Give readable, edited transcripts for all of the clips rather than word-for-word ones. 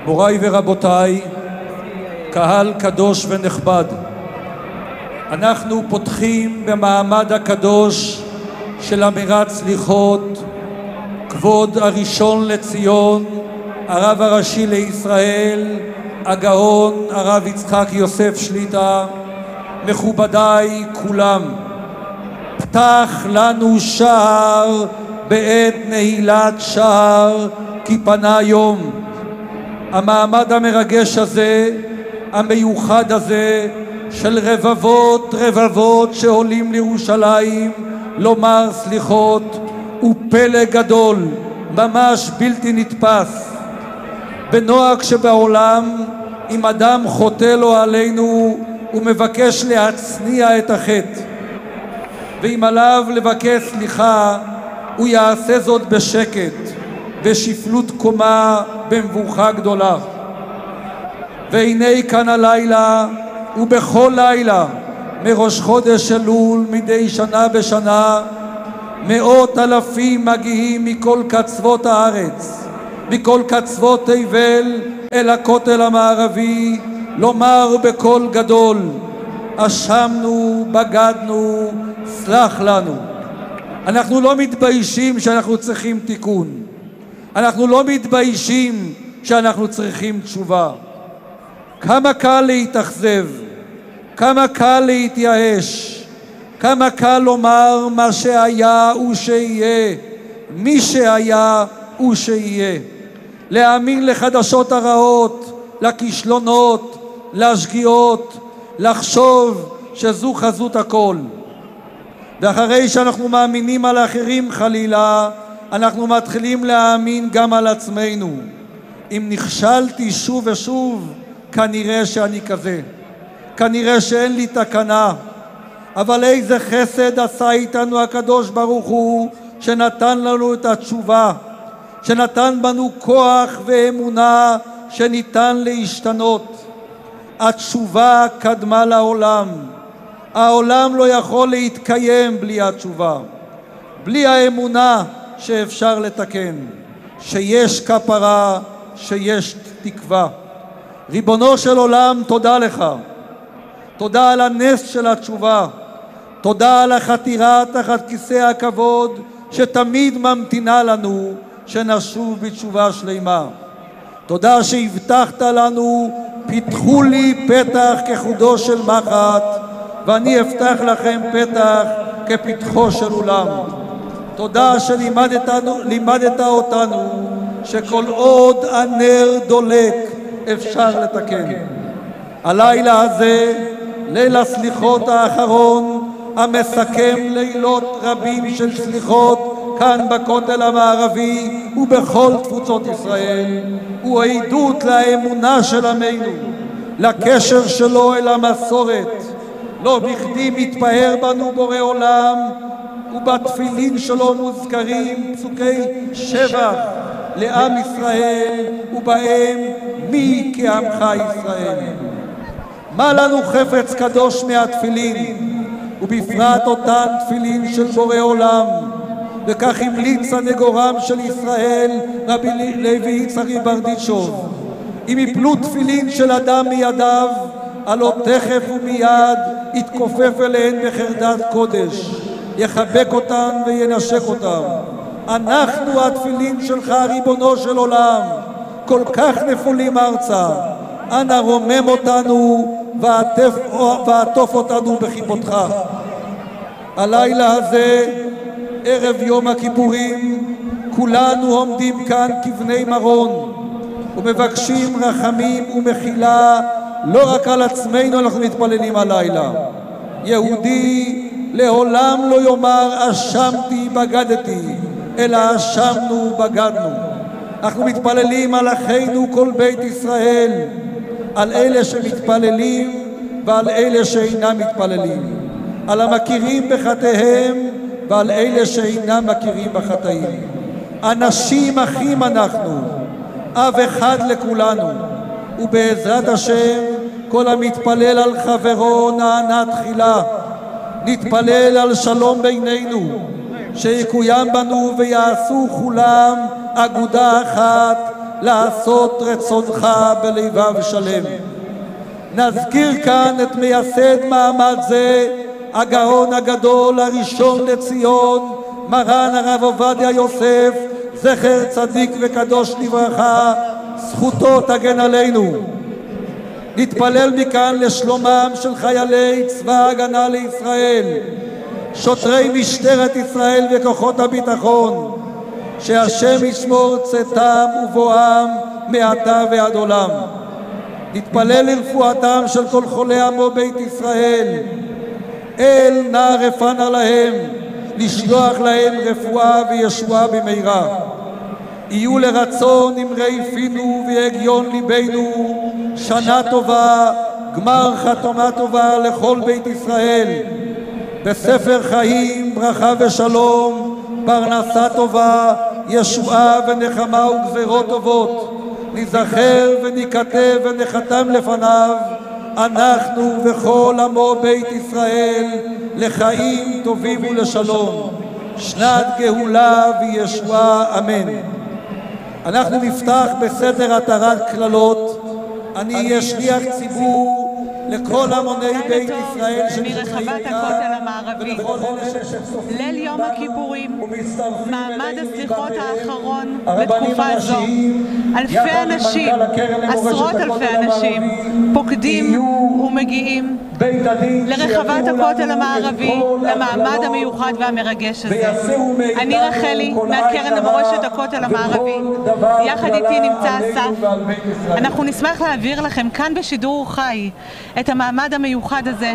מוריי ורבותיי, קהל קדוש ונכבד, אנחנו פותחים במעמד הקדוש של אמירת סליחות כבוד הראשון לציון, הרב הראשי לישראל, הגאון הרב יצחק יוסף שליט"א. מכובדיי כולם, פתח לנו שער בעת נעילת שער, כי פנה יום. המעמד המרגש הזה, המיוחד הזה, של רבבות שעולים לירושלים לומר סליחות, הוא פלא גדול, ממש בלתי נתפס. בנוהג שבעולם, אם אדם חוטא לו עלינו, הוא מבקש להצניע את החטא, ואם עליו לבקש סליחה, הוא יעשה זאת בשקט, בשפלות קומה, במבוכה גדולה. והנה כאן הלילה, ובכל לילה, מראש חודש אלול, מדי שנה בשנה, מאות אלפים מגיעים מכל קצוות הארץ, מכל קצוות תבל אל הכותל המערבי, לומר בקול גדול, אשמנו, בגדנו, סלח לנו. אנחנו לא מתביישים שאנחנו צריכים תיקון. אנחנו לא מתביישים שאנחנו צריכים תשובה. כמה קל להתאכזב, כמה קל להתייאש, כמה קל לומר מה שהיה הוא שיהיה, מי שהיה הוא שיהיה. להאמין לחדשות הרעות, לכישלונות, לשגיאות, לחשוב שזו חזות הכל. ואחרי שאנחנו מאמינים על האחרים חלילה, אנחנו מתחילים להאמין גם על עצמנו. אם נכשלתי שוב ושוב, כנראה שאני כזה. כנראה שאין לי תקנה. אבל איזה חסד עשה איתנו הקדוש ברוך הוא, שנתן לנו את התשובה, שנתן בנו כוח ואמונה שניתן להשתנות. התשובה קדמה לעולם. העולם לא יכול להתקיים בלי התשובה, בלי האמונה שאפשר לתקן, שיש כפרה, שיש תקווה. ריבונו של עולם, תודה לך. תודה על הנס של התשובה. תודה על החתירה תחת כיסא הכבוד שתמיד ממתינה לנו שנשוב בתשובה שלמה. תודה שהבטחת לנו, פיתחו לי פתח כחודו של מחט, ואני אפתח לכם פתח כפתחו של אולם. תודה שלימדת אותנו שכל עוד הנר דולק אפשר לתקן. הלילה הזה, ליל הסליחות האחרון, המסכם לילות רבים של סליחות כאן בכותל המערבי ובכל תפוצות ישראל, הוא עדות לאמונה של עמנו, לקשר שלו אל המסורת. לא בכדי מתפאר בנו בורא עולם, ובתפילין שלו מוזכרים פסוקי שבח לעם ישראל, ובהם מי כעמך ישראל. מה לנו חפץ קדוש מהתפילין, ובפרט אותן תפילין של בורא עולם. וכך המליץ הנגורם של ישראל רבי לוי יצחק ברדיצ'וב, אם יפלו תפילין של אדם מידיו, הלא תכף ומיד יתכופף אליהן בחרדת קודש, יחבק אותן וינשק אותן. אנחנו התפילין שלך ריבונו של עולם, כל כך נפולים ארצה, אנא רומם אותנו ועטוף אותנו בחיבותך. הלילה הזה, ערב יום הכיפורים, כולנו עומדים כאן כבני מרון ומבקשים רחמים ומחילה לא רק על עצמנו. אנחנו מתפללים הלילה. יהודי לעולם לא יאמר אשמתי בגדתי, אלא אשמנו בגדנו. אנחנו מתפללים על אחינו כל בית ישראל, על אלה שמתפללים ועל אלה שאינם מתפללים, על המכירים בחטאיהם ועל אלה שאינם מכירים בחטאים. אנשים אחים אנחנו, אב אחד לכולנו, ובעזרת השם כל המתפלל על חברו נענה תחילה. נתפלל על שלום בינינו, שיקוים בנו ויעשו כולם אגודה אחת לעשות רצונך בלבב שלם. נזכיר כאן את מייסד מעמד זה, הגאון הגדול הראשון לציון, מרן הרב עובדיה יוסף, זכר צדיק וקדוש לברכה, זכותו תגן עלינו. נתפלל מכאן לשלומם של חיילי צבא ההגנה לישראל, שוטרי משטרת ישראל וכוחות הביטחון, שהשם ישמור צאתם ובואם מעתה ועד עולם. נתפלל לרפואתם של כל חולי עמו בית ישראל, אל נא רפאנה להם, לשלוח להם רפואה וישועה במהרה. יהיו לרצון אמרי פינו והגיון ליבנו, שנה טובה, גמר חתומה טובה לכל בית ישראל, בספר חיים ברכה ושלום, פרנסה טובה, ישועה ונחמה וגזרות טובות. נזכר וניכתב ונחתם לפניו, אנחנו וכל עמו בית ישראל, לחיים טובים ולשלום, שנת גאולה וישועה, אמן. אנחנו נפתח בסדר התרת קללות. אני אהיה שליח ציבור לכל המוני בית ישראל מרחבת הכותל המערבי, ליל יום הכיפורים, מעמד הסליחות האחרון בתקופה זו. אלפי אנשים, עשרות אלפי אנשים, פוקדים ומגיעים לרחבת הכותל המערבי, למעמד המיוחד והמרגש הזה. אני רחלי, מהקרן למורשת הכותל המערבי, יחד איתי נמצא אסף. אנחנו נשמח להעביר לכם כאן בשידור חי את המעמד המיוחד הזה.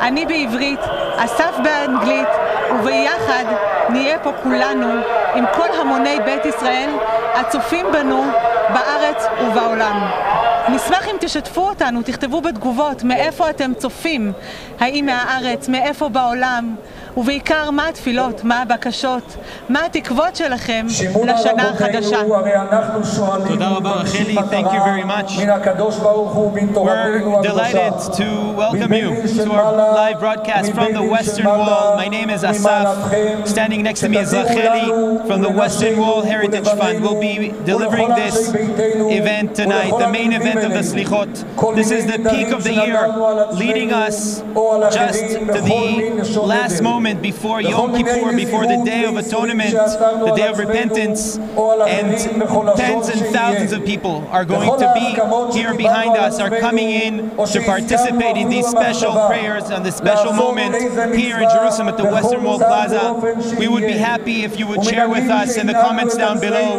אני בעברית, אסף באנגלית, וביחד נהיה פה כולנו עם כל המוני בית ישראל הצופים בנו בארץ ובעולם. נשמח אם תשתפו אותנו, תכתבו בתגובות מאיפה אתם צופים, האם מהארץ, מאיפה בעולם, ובעיקר מה התפילות, מה הבקשות, מה התקוות שלכם לשנה החדשה. תודה רבה רחלי, thank you very much. We're delighted to welcome you to our live broadcast from the Western Wall. My name is Asaf. Standing next to me is Racheli from the Western Wall Heritage Fund. We'll be delivering this event tonight, the main event of the Slichot. This is the peak of the year, leading us just to the last moment before Yom Kippur, before the Day of Atonement, the Day of Repentance, and tens and thousands of people are going to be here behind us, are coming in to participate in these special prayers on this special moment here in Jerusalem at the Western Wall Plaza. We would be happy if you would share with us in the comments down below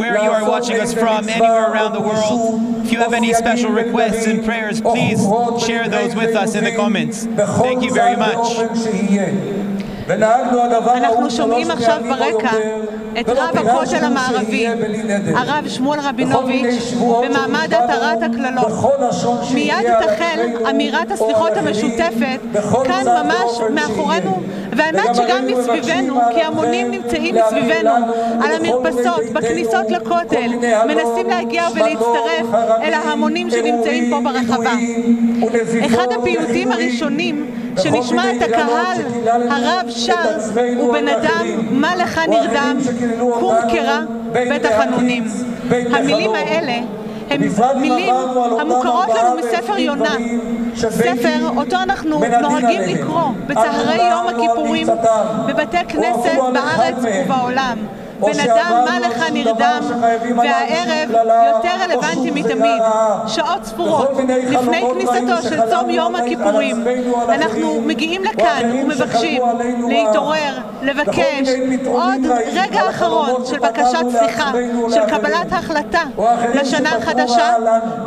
where you are watching us from, anywhere around the world. If you have any special requests and prayers, please share those with us in the comments. Thank you very much. אנחנו שומעים עכשיו ברקע את רב הכותל המערבי, הרב שמואל רבינוביץ', במעמד התרת הקללות. מיד תחל אמירת הסליחות המשותפת כאן ממש מאחורינו, והאמת שגם מסביבנו, כי המונים נמצאים מסביבנו על המרפסות, בכניסות לכותל, מנסים להגיע ולהצטרף אל ההמונים שנמצאים פה ברחבה. אחד הפיוטים הראשונים שנשמע את הקהל הרב שר, ובן אדם מה לך נרדם, קום קרא בית החנונים. המילים האלה הן מילים המוכרות לנו מספר יונה, ספר אותו אנחנו נוהגים לקרוא בצהרי יום הכיפורים בבתי כנסת בארץ ובעולם. בן אדם מה לך נרדם, והערב יותר רלוונטי מתמיד. שעות ספורות לפני כניסתו של צום יום הכיפורים אנחנו מגיעים לכאן ומבקשים להתעורר, לבקש עוד רגע אחרון של בקשת סליחה, של קבלת החלטה לשנה החדשה.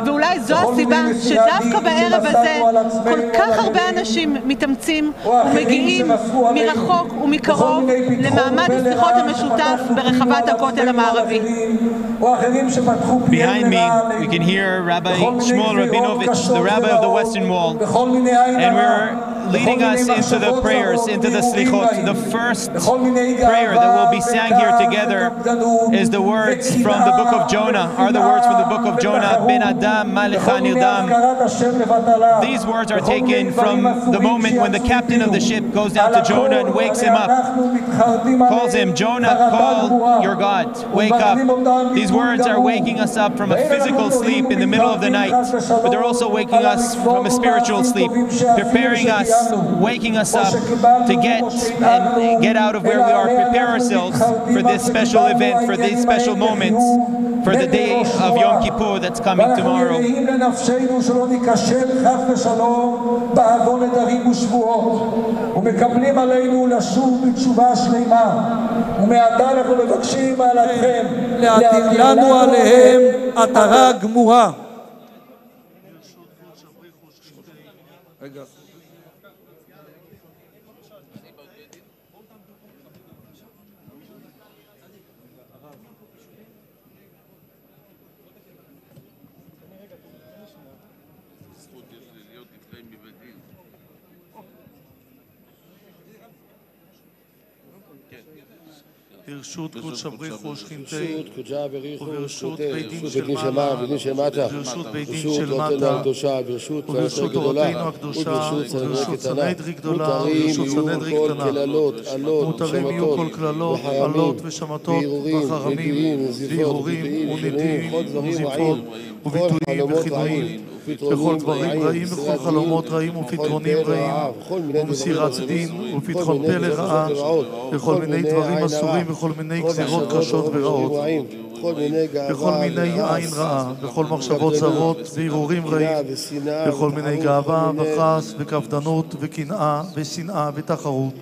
ואולי זו הסיבה שדווקא בערב הזה כל כך הרבה אנשים מתאמצים ומגיעים מרחוק ומקרוב למעמד הסליחות המשותף ברחבת הכותל המערבי. Behind me, we can hear Rabbi Shmuel Rabinovich, the rabbi of the Western Wall, and we're leading us into the prayers, into the slichot. The first prayer that will be sang here together is the words from the book of Jonah, are the words from the book of Jonah, Ben Adam Malecha Nirdam. These words are taken from the moment when the captain of the ship goes down to Jonah and wakes him up, calls him, Jonah, call your God, wake up. These words are waking us up from a physical sleep in the middle of the night, but they're also waking us from a spiritual sleep, preparing us, waking us up to get out of where we are, prepare ourselves for this special event, for these special moments, for the day of Yom Kippur that's coming tomorrow. להתיר לנו עליהם עטרה גמורה. ברשות קודשא בריך ושכינתי, וברשות בית דין של מעלה, וברשות בית דין של מטה, וברשות תורתנו הקדושה, וברשות סנהדרי גדולה, וברשות סנהדרי קטנה. מותרים יהיו כל קללות, עלות ושמטות, וחרמים, והרהורים, ונדים, ונזיפות, וביטויים וכינויים, וכל דברים רעים וכל חלומות רעים ופתרונים רעים, ומסירת דין ופתחון פה לרעה, וכל מיני דברים אסורים וכל מיני גזירות קשות ורעות, וכל מיני עין רעה, וכל מחשבות זרות והרהורים רעים, וכל מיני גאווה וכעס וקפדנות וקנאה ושנאה ותחרות,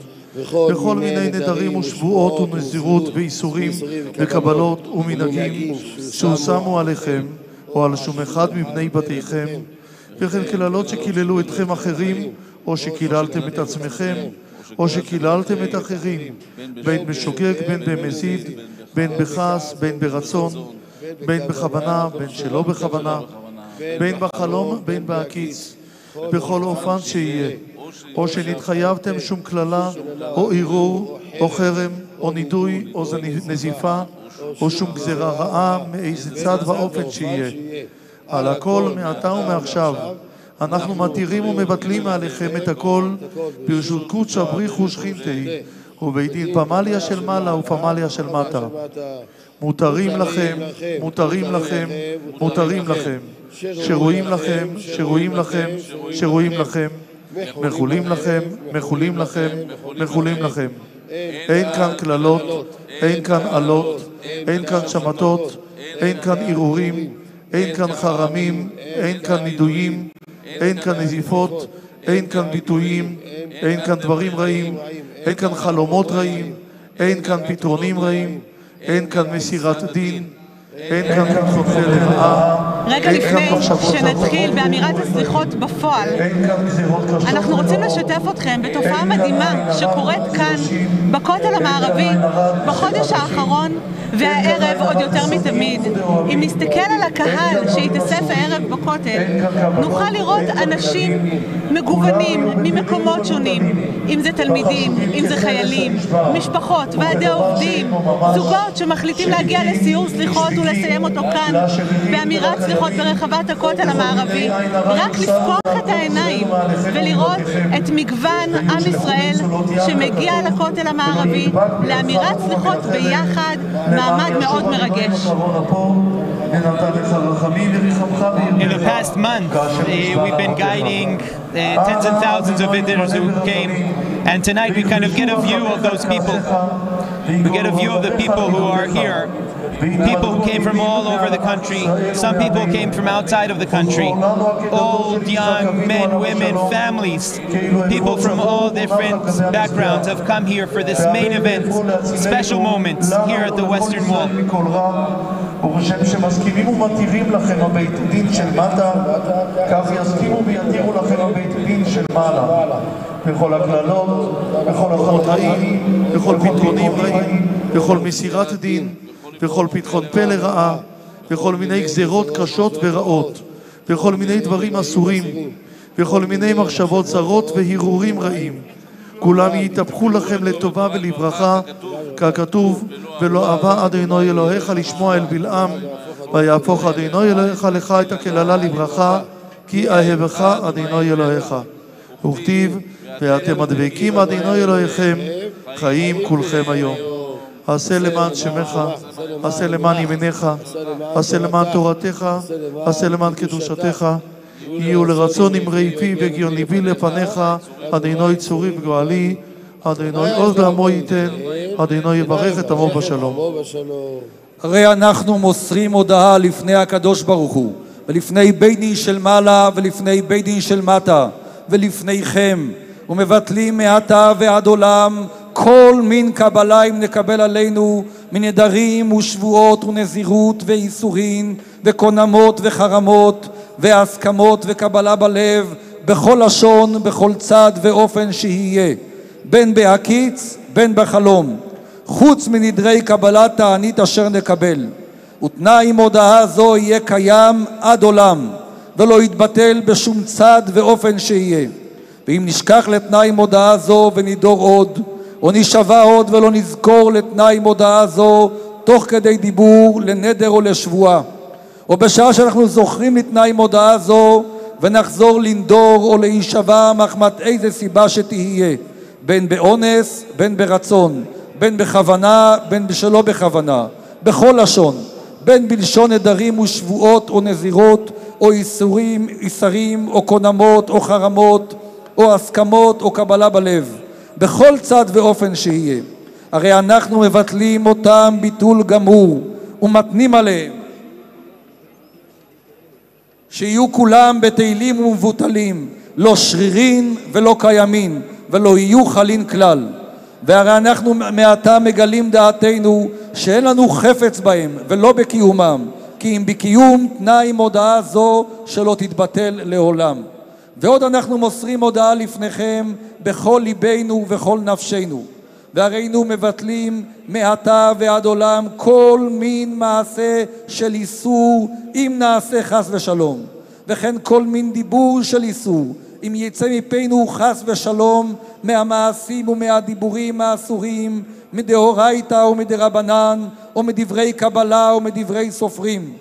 וכל מיני נדרים ושבועות ונזירות ואיסורים וקבלות ומנהגים שהושמו עליכם או על שום אחד מבני בתיכם, וכן קללות שקיללו אתכם אחרים, או שקיללתם את עצמכם, או שקיללתם את אחרים, בין בשוגג, בין במזיד, בין בכעס, בין ברצון, בין בכוונה, בין שלא בכוונה, בין בחלום, בין בהקיץ, בכל אופן שיהיה, או שנתחייבתם שום כללה, או ערעור, או חרם, או נידוי, או נזיפה, או שום גזירה רעה מאיזה צד ואופן שיהיה. על הכל מעתה ומעכשיו אנחנו מתירים ומבטלים מעליכם את הכל ברשות קודשא בריך ושכינתי, ובית דין פמליה של מעלה ופמליה של מטה. מותרים לכם, מותרים לכם, מותרים לכם, שרואים לכם, שרואים לכם, שרואים לכם, מחולים לכם, מחולים לכם, מחולים לכם. אין כאן קללות, אין כאן עלות, אין כאן שמטות, אין כאן ערעורים, אין כאן חרמים, אין כאן נידויים, אין כאן נזיפות, אין כאן ביטויים, אין כאן דברים רעים, אין כאן חלומות רעים, אין כאן פתרונים רעים, אין כאן מסירת דין, אין כאן פתחון פה לרעה. רגע לפני שנתחיל באמירת הסליחות בפועל, אנחנו רוצים לשתף אתכם בתופעה מדהימה שקורית כאן בכותל המערבי בחודש האחרון והערב עוד יותר מתמיד. אם נסתכל על הקהל שהתאסף הערב בכותל, נוכל לראות אנשים מגוונים ממקומות שונים, אם זה תלמידים, אם זה חיילים, משפחות, ועדי עובדים, זוגות שמחליטים להגיע לסיור סליחות ולסיים אותו כאן באמירת סליחות ברחבת הכותל המערבי, רק לפקוח את העיניים ולראות את מגוון עם ישראל שמגיע לכותל המערבי לאמירת סליחות ביחד, מעמד מאוד מרגש. In the past month, we've been guiding tens and thousands of visitors who came, and tonight we kind of get a view of those people. We get a view of the people who are here. People who came from all over the country. Some people came from outside of the country. Old, young, men, women, families. People from all different backgrounds have come here for this main event, special moments here at the Western Wall. ובשם שמסכימים ומתירים לכם הבית דין של מטה, כך יסכימו ויתירו לכם הבית דין של מעלה. בכל הכללות, בכל החלומות רעים, בכל פתרונים רעים, בכל מסירת דין, בכל פתחון פה לרעה, בכל מיני גזירות קשות ורעות, בכל מיני דברים אסורים, וכל מיני מחשבות זרות והרהורים רעים. כולם יתהפכו לכם לטובה ולברכה, ככתוב, ולא אהבה אדוני אלוהיך לשמוע אל בלעם, ויהפוך אדוני אלוהיך לך את הקללה לברכה, כי אהבך אדוני אלוהיך. וכתיב, ואתם הדבקים אדוני אלוהיכם, חיים כולכם היום. עשה למען שמך, עשה למען ימיניך, עשה למען תורתך, עשה למען קדושתך. יהיו לרצון אמרי פי וגיון ליבי לפניך, אדוני צורי וגואלי, אדוני עוז לעמו ייתן, אדוני יברך את עמו בשלום. הרי אנחנו מוסרים הודעה לפני הקדוש ברוך הוא, ולפני בית דין של מעלה ולפני בית דין של מטה, ולפניכם, ומבטלים מעתה ועד עולם כל מין קבלה אם נקבל עלינו מנדרים ושבועות ונזירות ואיסורין וקונמות וחרמות והסכמות וקבלה בלב בכל לשון, בכל צד ואופן שיהיה, בין בהקיץ בין בחלום, חוץ מנדרי קבלת תענית אשר נקבל. ותנאי עם הודעה זו יהיה קיים עד עולם ולא יתבטל בשום צד ואופן שיהיה. ואם נשכח לתנאי עם הודעה זו ונדור עוד, או נשבע עוד ולא נזכור לתנאי עם הודעה זו תוך כדי דיבור לנדר או לשבועה, או בשעה שאנחנו זוכרים לתנאי עם הודעה זו ונחזור לנדור או להישבע מחמת איזה סיבה שתהיה, בין באונס בין ברצון, בין בכוונה בין שלא בכוונה, בכל לשון, בין בלשון נדרים ושבועות או נזירות או איסרים או קונמות או חרמות או הסכמות או קבלה בלב, בכל צד ואופן שיהיה. הרי אנחנו מבטלים אותם ביטול גמור ומתנים עליהם שיהיו כולם בתהילים ומבוטלים, לא שרירים ולא קיימים ולא יהיו חלין כלל. והרי אנחנו מעתה מגלים דעתנו שאין לנו חפץ בהם ולא בקיומם, כי אם בקיום תנאי עם הודעה זו שלא תתבטל לעולם. ועוד אנחנו מוסרים הודעה לפניכם בכל ליבנו ובכל נפשנו, והרינו מבטלים מעתה ועד עולם כל מין מעשה של איסור אם נעשה חס ושלום, וכן כל מין דיבור של איסור אם יצא מפינו חס ושלום מהמעשים ומהדיבורים האסורים מדאורייתא ומדרבנן או מדברי קבלה או מדברי סופרים,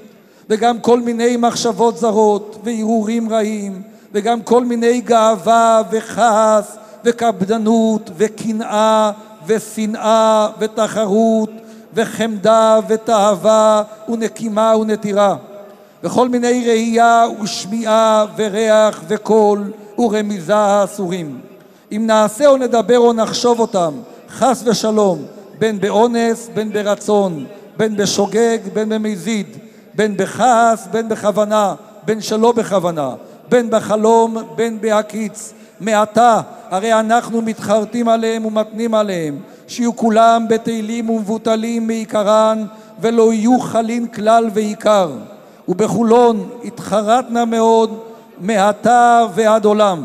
וגם כל מיני מחשבות זרות והרהורים רעים, וגם כל מיני גאווה וכעס וקפדנות וקנאה ושנאה ותחרות וחמדה ותאווה ונקימה ונטירה, וכל מיני ראייה ושמיעה וריח וקול ורמיזה אסורים. אם נעשה או נדבר או נחשוב אותם חס ושלום, בין באונס בין ברצון, בין בשוגג בין במזיד, בין בכעס בין בכוונה, בין שלא בכוונה, בין בחלום בין בהקיץ, מעתה הרי אנחנו מתחרטים עליהם ומתנים עליהם שיהיו כולם בתהילים ומבוטלים מעיקרן ולא יהיו חלין כלל ועיקר, ובחולון התחרטנה מאוד מעתה ועד עולם.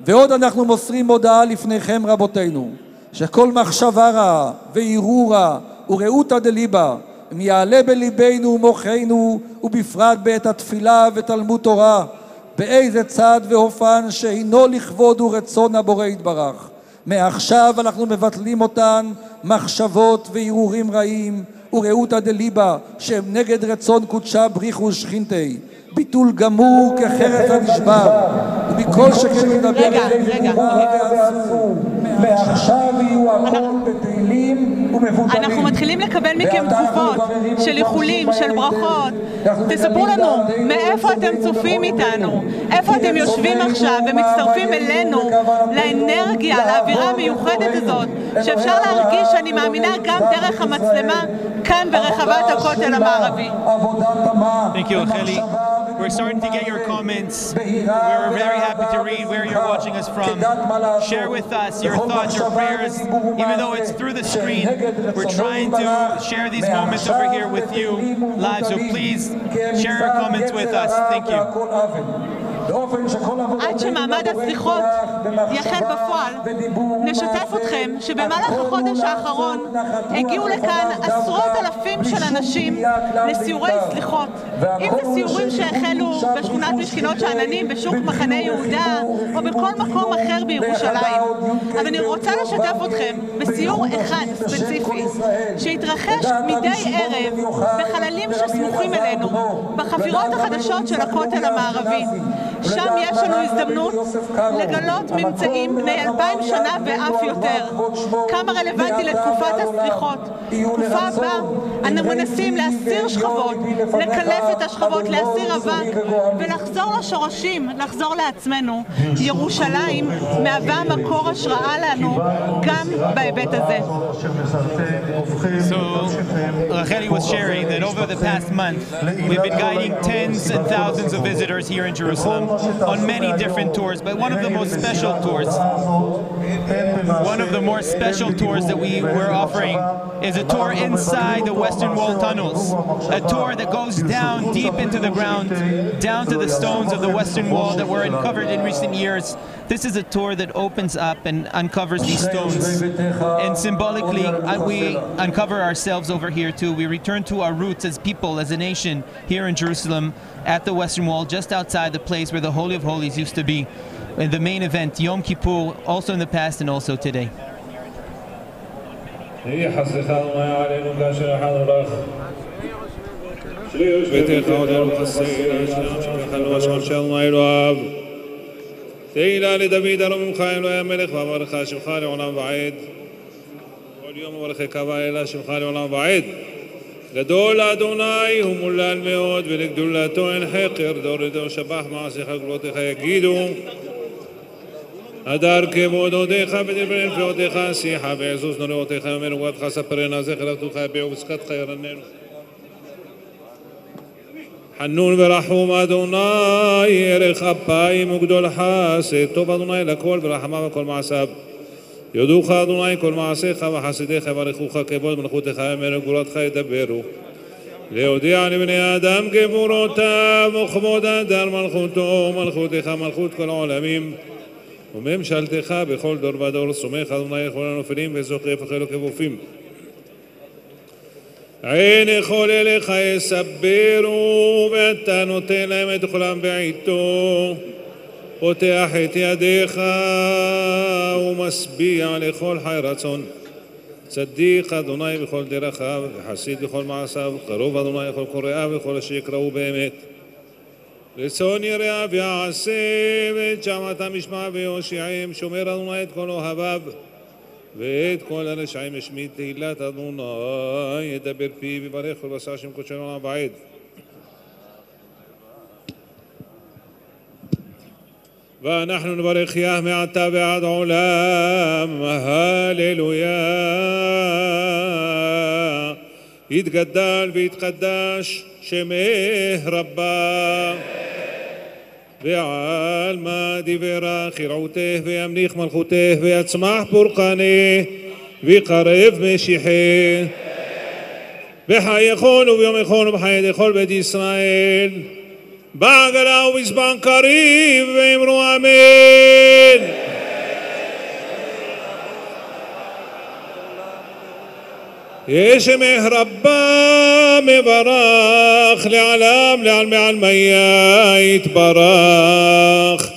ועוד אנחנו מוסרים הודעה לפניכם רבותינו, שכל מחשבה רעה וערעור רע ורעותא דליבה אם יעלה בליבנו ומוחנו, ובפרט בעת התפילה ותלמוד תורה, באיזה צד ואופן שאינו לכבוד ורצון הבורא יתברך. מעכשיו אנחנו מבטלים אותן מחשבות וערעורים רעים ורעותא דליבה שהם נגד רצון קודשה בריך ושכינתי, ביטול גמור כחרס הנשבר, ומכל שכן מדבר מעכשיו יהיו הכל בתהילים ומבוטלים. אנחנו מתחילים לקבל מכם תגובות של איחולים, של ברכות. תספרו לנו מאיפה אתם צופים איתנו, איפה אתם יושבים עכשיו ומצטרפים אלינו לאנרגיה, לאווירה המיוחדת הזאת שאפשר להרגיש, אני מאמינה, גם דרך המצלמה כאן ברחבת הכותל המערבי. Thank you, Racheli. We're starting to get your comments. We're very happy to read where you're watching us from. Share with us your thoughts, your prayers, even though it's through the screen. We're trying to share these moments over here with you live, so please share your comments with us. Thank you. עד שמעמד הסליחות יחל בפועל, נשתף אתכם שבמהלך החודש האחרון הגיעו לכאן עשרות אלפים של אנשים לסיורי סליחות. אם זה סיורים שהחלו בשכונת משכינות שאננים, בשוק מחנה יהודה, או בכל מקום אחר בירושלים. אבל אני רוצה לשתף אתכם בסיור אחד ספציפי, שהתרחש מדי ערב בחללים שסמוכים אלינו, בחפירות החדשות של הכותל המערבי. שם יש לנו הזדמנות לגלות ממצאים בני 2000 שנה ואף יותר. כמה רלוונטי לתקופת הסליחות. תקופה בה אנו מנסים להסיר שכבות, לקלף את השכבות, להסיר אבק ולחזור לשורשים, לחזור לעצמנו. ירושלים מהווה מקור השראה לנו גם בהיבט הזה. So, Racheli was sharing that over the past month, we've been guiding tens and thousands of visitors here in Jerusalem on many different tours, but one of the most special tours, one of the more special tours that we were offering is a tour inside the Western Wall tunnels, a tour that goes down deep into the ground, down to the stones of the Western Wall that were uncovered in recent years. This is a tour that opens up and uncovers these stones, and symbolically we uncover ourselves over here too. We return to our roots as people, as a nation, here in Jerusalem at the Western Wall, just outside the place where the Holy of Holies used to be, and the main event, Yom Kippur, also in the past and also today. תהילה לדוד הרום ממך אלוהי המלך ואברך שמך לעולם ועד כל יום וברכך ואלה שמך לעולם ועד גדול אדוני הוא מולל מאוד ולגדולתו אין חקר דור לדור שבח מעשיך גבולותיך יגידו הדר כבודותיך ודברי נפלאותיך שיחה ועזוז נוראותיך ומנוגתך ספרנה זכר אחדותך יביעו ושקתך ירננו חנון ורחום אדוני ערך אפיים וגדול חסד טוב אדוני לכל ורחמה וכל מעשיו יודוך אדוני כל מעשיך וחסידיך יברכוך כבוד מלכותך אמרו גבורתך ידברו להודיע לבני אדם גבורותיו וכבוד אדר מלכותו מלכותך מלכות כל העולמים וממשלתך בכל דור ודור סומך אדוני לכל הנופלים וזוכף החלו כבופים עין יכול אליך יסברו ואתה נותן להם את כולם בעיתו פותח את ידיך ומשביע לכל חי רצון צדיק אדוני בכל דרכיו וחסיד בכל מעשיו קרוב אדוני לכל קוראיו וכל אשר יקראו באמת רצון יראה ויעשה ואת שמעתם ישמע ויושיעם שומר אדוני את כל אוהביו ואת כל הרשעים ישמיד תהילת אדוני ידבר פיו ויברך כל בשר שם קודשנו עולם ועד ואנחנו נברך יה מעתה ועד עולם הללויה יתגדל ויתקדש שמך רבה ועלמא דיברך ירעותך וימליך מלכותך ויצמח פורקנה ויקרב משיחה בחייכון וביומכון ובחיי לכל בית ישראל בעגלה ובזמן קריב ואמרו אמן ישמך רבה מברך לעלם לעלמי עלמיה יתברך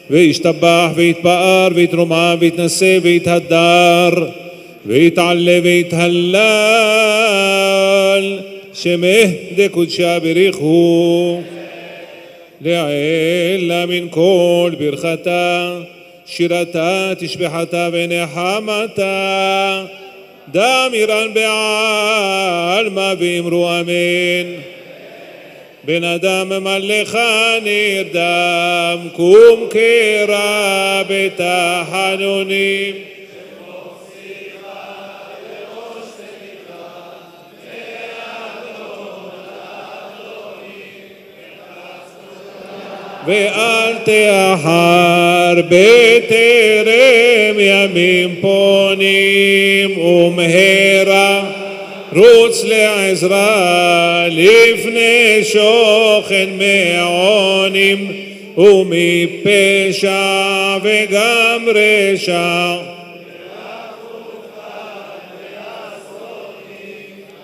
וישתבח ויתפאר ויתרומם ויתנשא ויתהדר ויתעלה ויתהלל שמך דקודשה בריחו לעילה מן כל ברכתה שירתה תשבחתה ונחמתה דמירן בעלמא ואמרו אמן בן אדם ממלך נרדם קום קרא בתחנונים ואל תאחר בטרם ימים פונים ומהרה רוץ לעזרה לפני שוכן מעונים ומפשע וגם רשע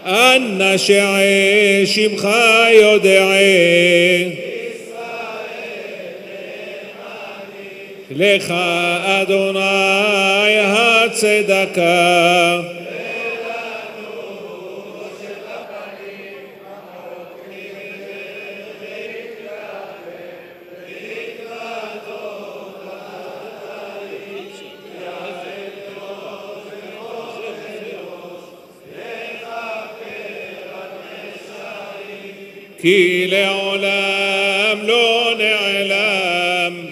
אנא שעי שמך יודעי לך אדוני הצדקה כי לעולם לא נעלם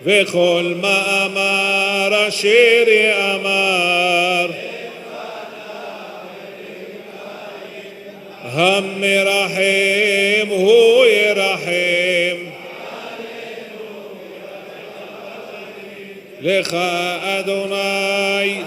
וכל מאמר אשר יאמר המרחם הוא ירחם לך אדוני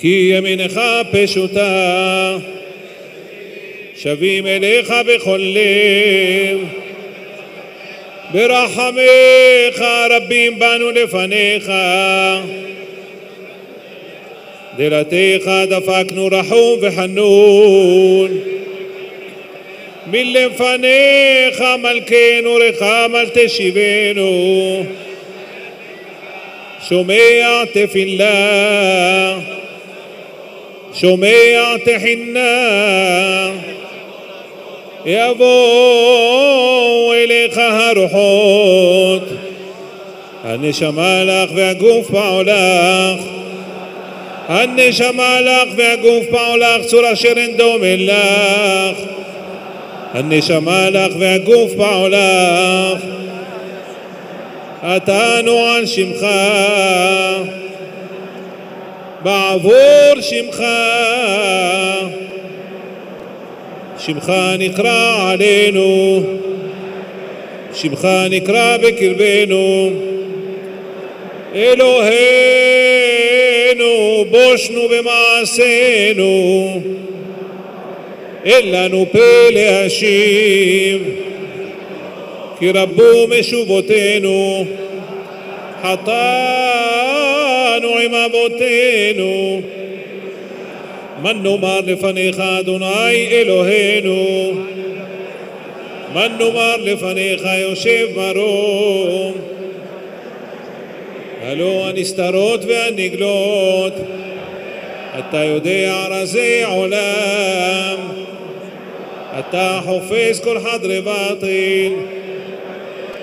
כי ימינך פשוטה שבים אליך בכל לב ברחמיך רבים בנו לפניך דלתיך דפקנו רחום וחנון מלפניך מלכנו רחם אל תשיבנו שומע תפילה שומע תחינה יבואו אליך הרוחות הנשמה לך והגוף פעולך הנשמה לך והגוף פעולך צור אשר אין דומה לך הנשמה לך והגוף פעולך עתנו על שמך בעבור שמך שמך נקרא עלינו שמך נקרא בקרבנו אלוהינו בושנו במעשינו אין לנו פה להשיב כי רבו משובותינו חטאנו עם אבותינו من נאמר לפניך אדוני אלוהינו من נאמר לפניך יושב מרום הלא הנסתרות והנגלות אתה יודע רזי עולם אתה חופש כל חדרי בטן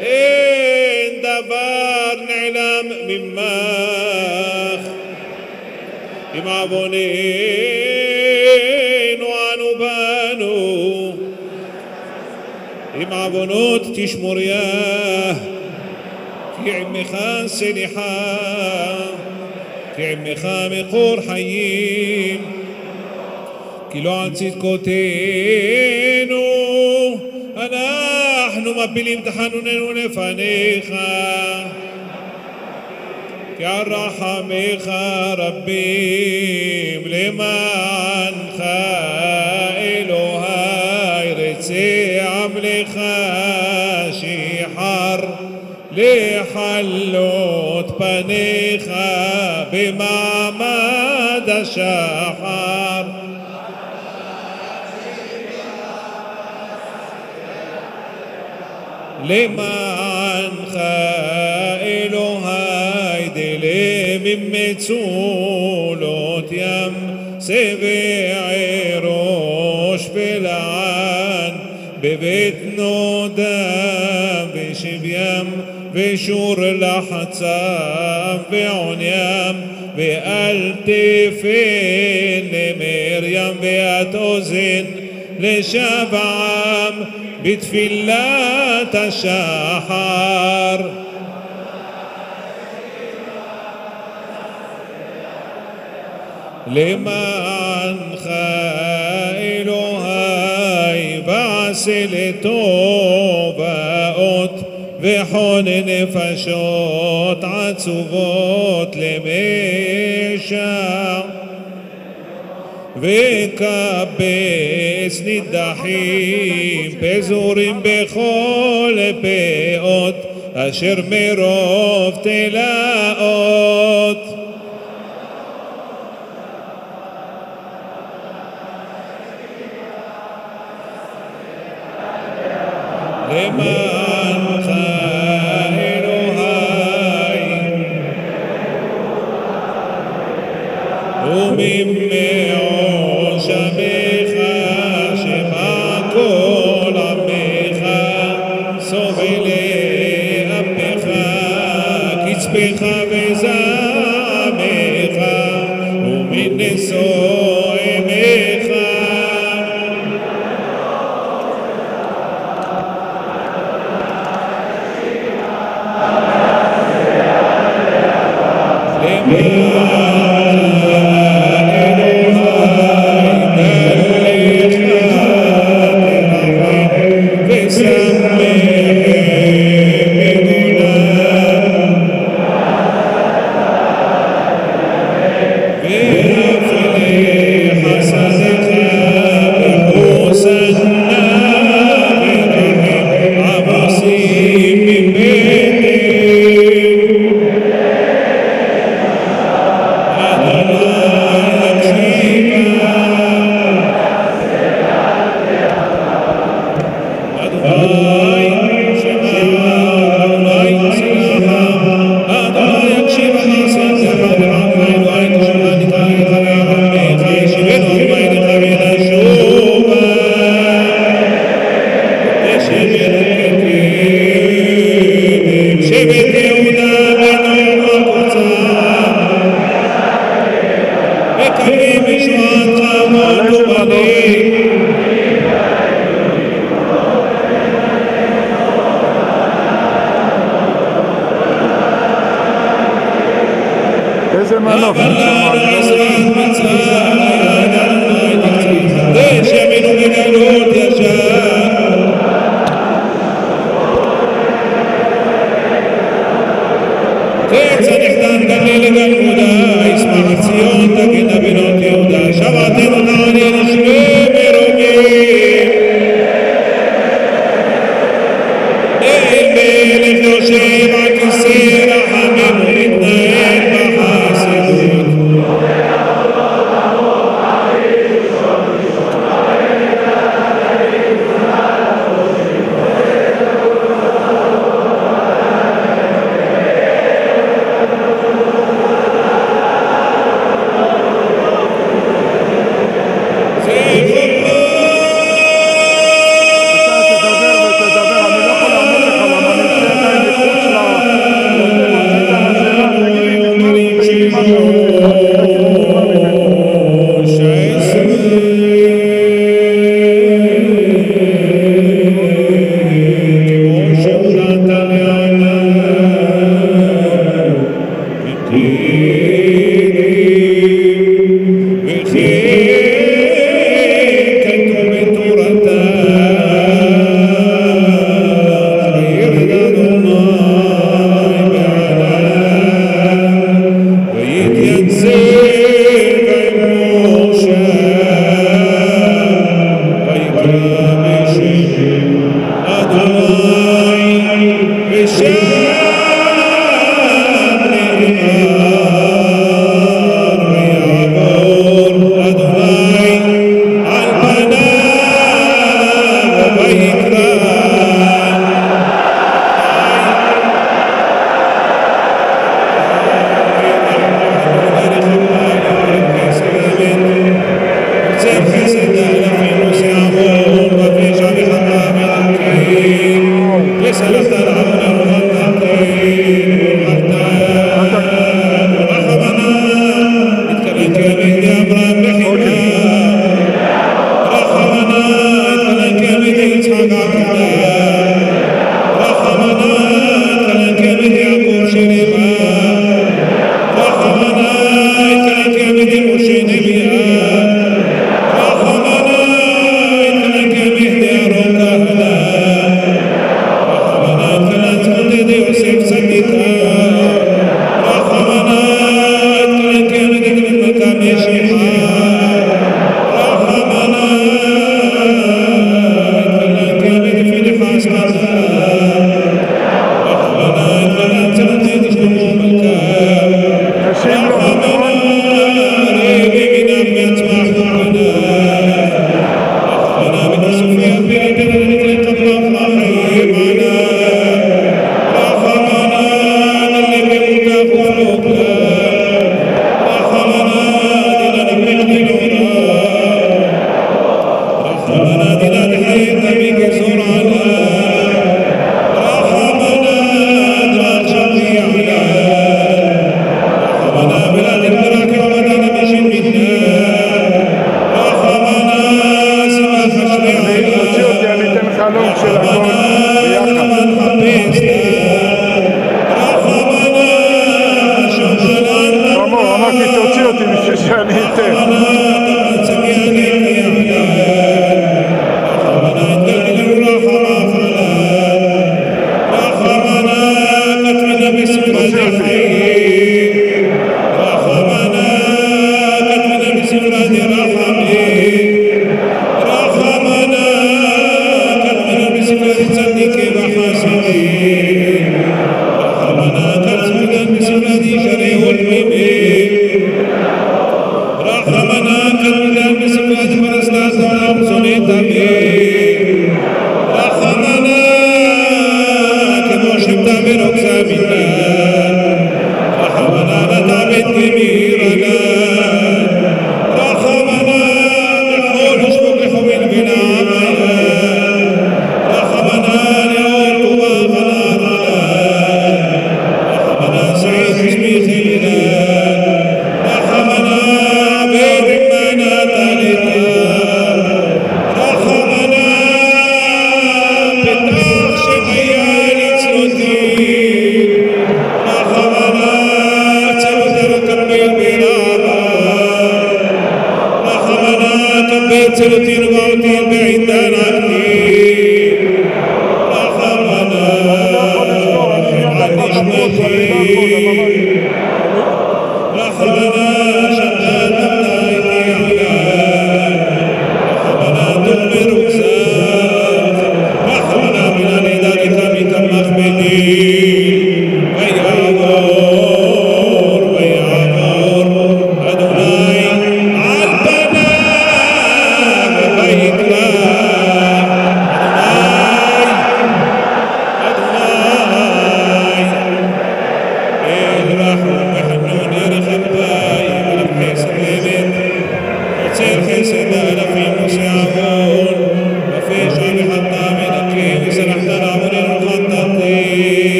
אין דבר נעלם ממך עם עווננו אנו בנו עם עוונות תשמוריה כי עמך סליחה כי עמך מקור חיים כי לא על צדקותינו אנחנו מפילים תחנוננו לפניך כי על רחמך רבים למענך אלוהי רצה עמלך שיחר לחלות פניך במעמד השחר למענך אלוהי דלה ממצולות ים שבעי ראש ולען בבית נודם ושבים ושור לחצם ועוניים ואל תפן למרים ואת אוזן לשבעם בתפילת השחר למענך אלוהי בעשה לטוב האות וחון נפשות עצובות למשע וקבץ נידחים פזורים בכל פאות אשר מרוב תלאות למענך אלוהי וממעון שמך שמע כל עמך סובלי אפך קצפך וזעמך ומנשוא עמך איזה מנוף? זה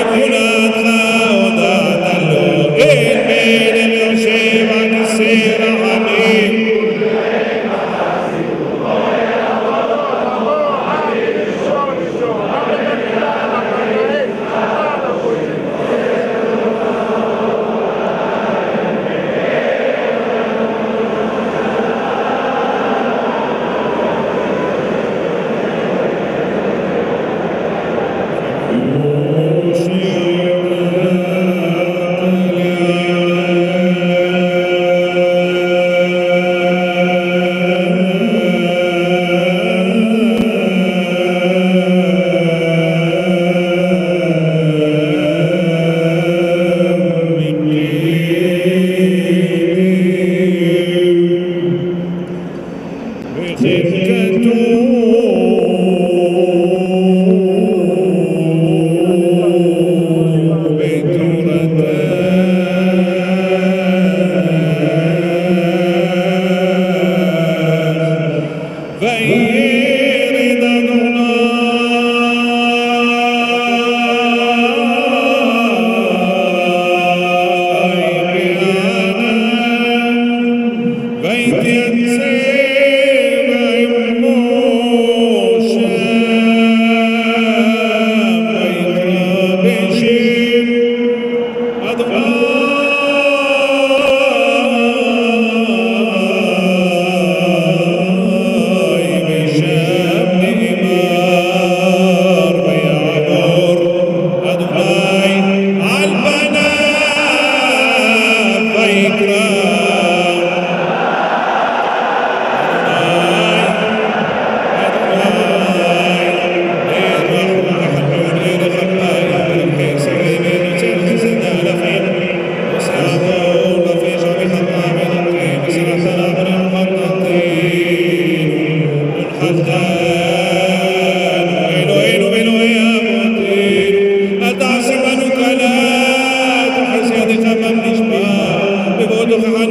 אמונתך הודעת לו, אל מלך יושב על כיסא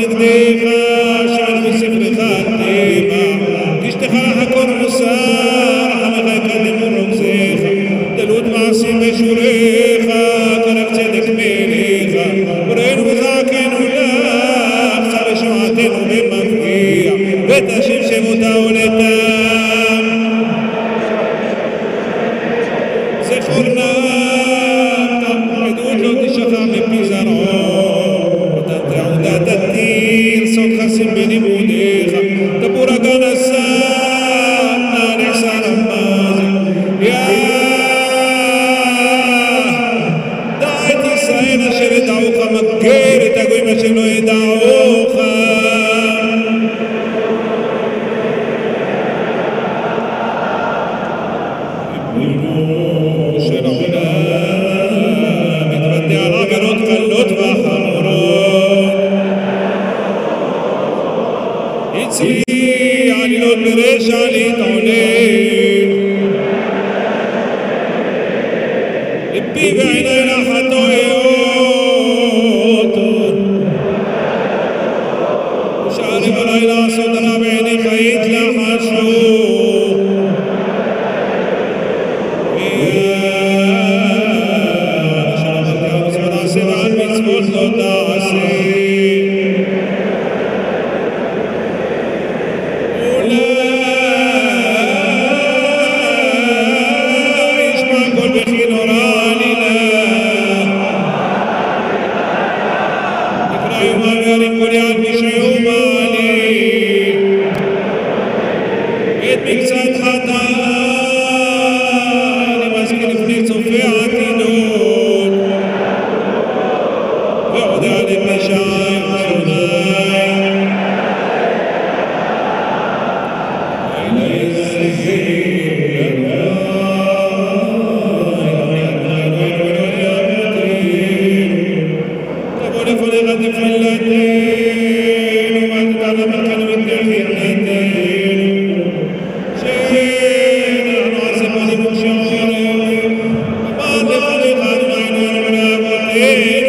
נגדך, שענו מספרך הטבע, תשתך לך כל מוסר, רחמך יקדם ורוגזך, דלות מעשים ושוריך, כרק צדק מלך, וראינו וזעקנו לך, צר ושמעתנו במפריע, ותשיב שמותה ולתם. זכורנה, עדות לא תשכח מפי זרעו, ותעודה תתיר, סוד חסים בלימודיך, דבור הגן הסד, נערך שר המז, דע את ישראל אשר ידעוך, מגר את הגויים אשר לא ידעוך. של העולם מתוודע על עבירות קלות וחמורות, אצלי עלילות ברשע להתעולל, ליבי ועיני לך הטועות, ושערי בלילה סודרה בעיניך יתלחשו, לא תעשה, אולי ישמע כל בכי נורא עלילה, נקרא יומה וירים כל יד משהו מעלי, את מקצת חטא אני מזכיר לפני צופה עתידות, ועודה לפשעי ושונאי, אלי זהיר תבוא לפניך תפילתנו, ותתעלה מכאן ותחינתנו, שאנחנו עזבנים ושעורף, אמר לפניך אדוני ולאבותינו,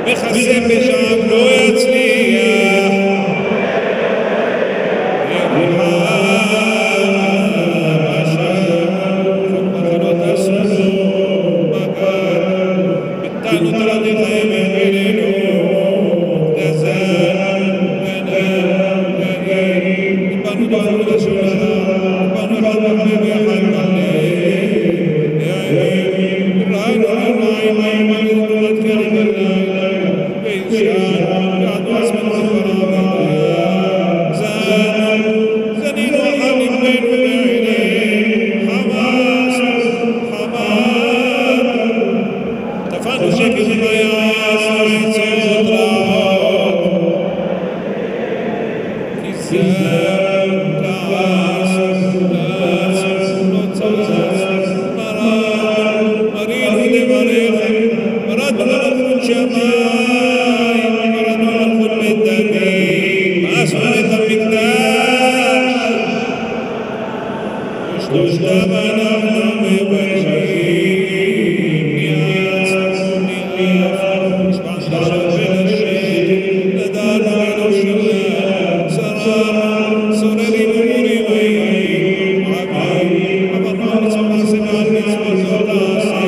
מחסם בשעם לא יצליח, ביטלנו תרדי חיים ובינינו, דזן, בנם, בנם, באנו דפנו לשולחן, באנו אחד מחמם ואחד מחמם, ראינו מים ולתורת קרים בלילה, ואישן, ועדו עצמנו זכרה זן, זנינו אחר נגבנו בעיני, חמאס, תפנו שקר ומייס, ורצות רעות, כי זן, תעש, נעץ, לא צעץ, מרינו דבריכם, מרדנו למלכות שמיים, מרדנו למלכות בית דוד, מאסנו את המקדש, ושלושתם אנחנו מבקשים, ניאצנו ניאף, נשבע שלושה ולשם, נדענו אלו שלה, שררנו, סוררים ומורים הימים, עבים, עברנו על מצוות מעשה ועל מצוות לא תעשה,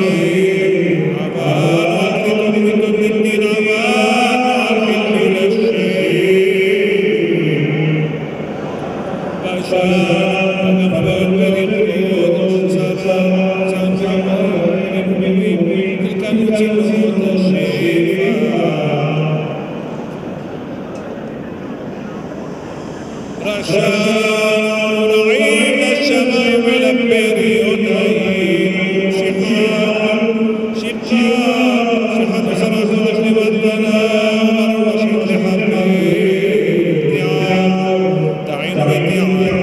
עברנו על קריטות ומיתות לדין, עברנו על חלמי לשם, בשער, הגמרות בלכות, שרה, צמחה, ומומים, חלקנו צילות השפע. רשענו רעים לשמיים ולבריות העיר, שחד ושרה חודש לבדנה, וברוח שחד לחבר, תעינו ותעינו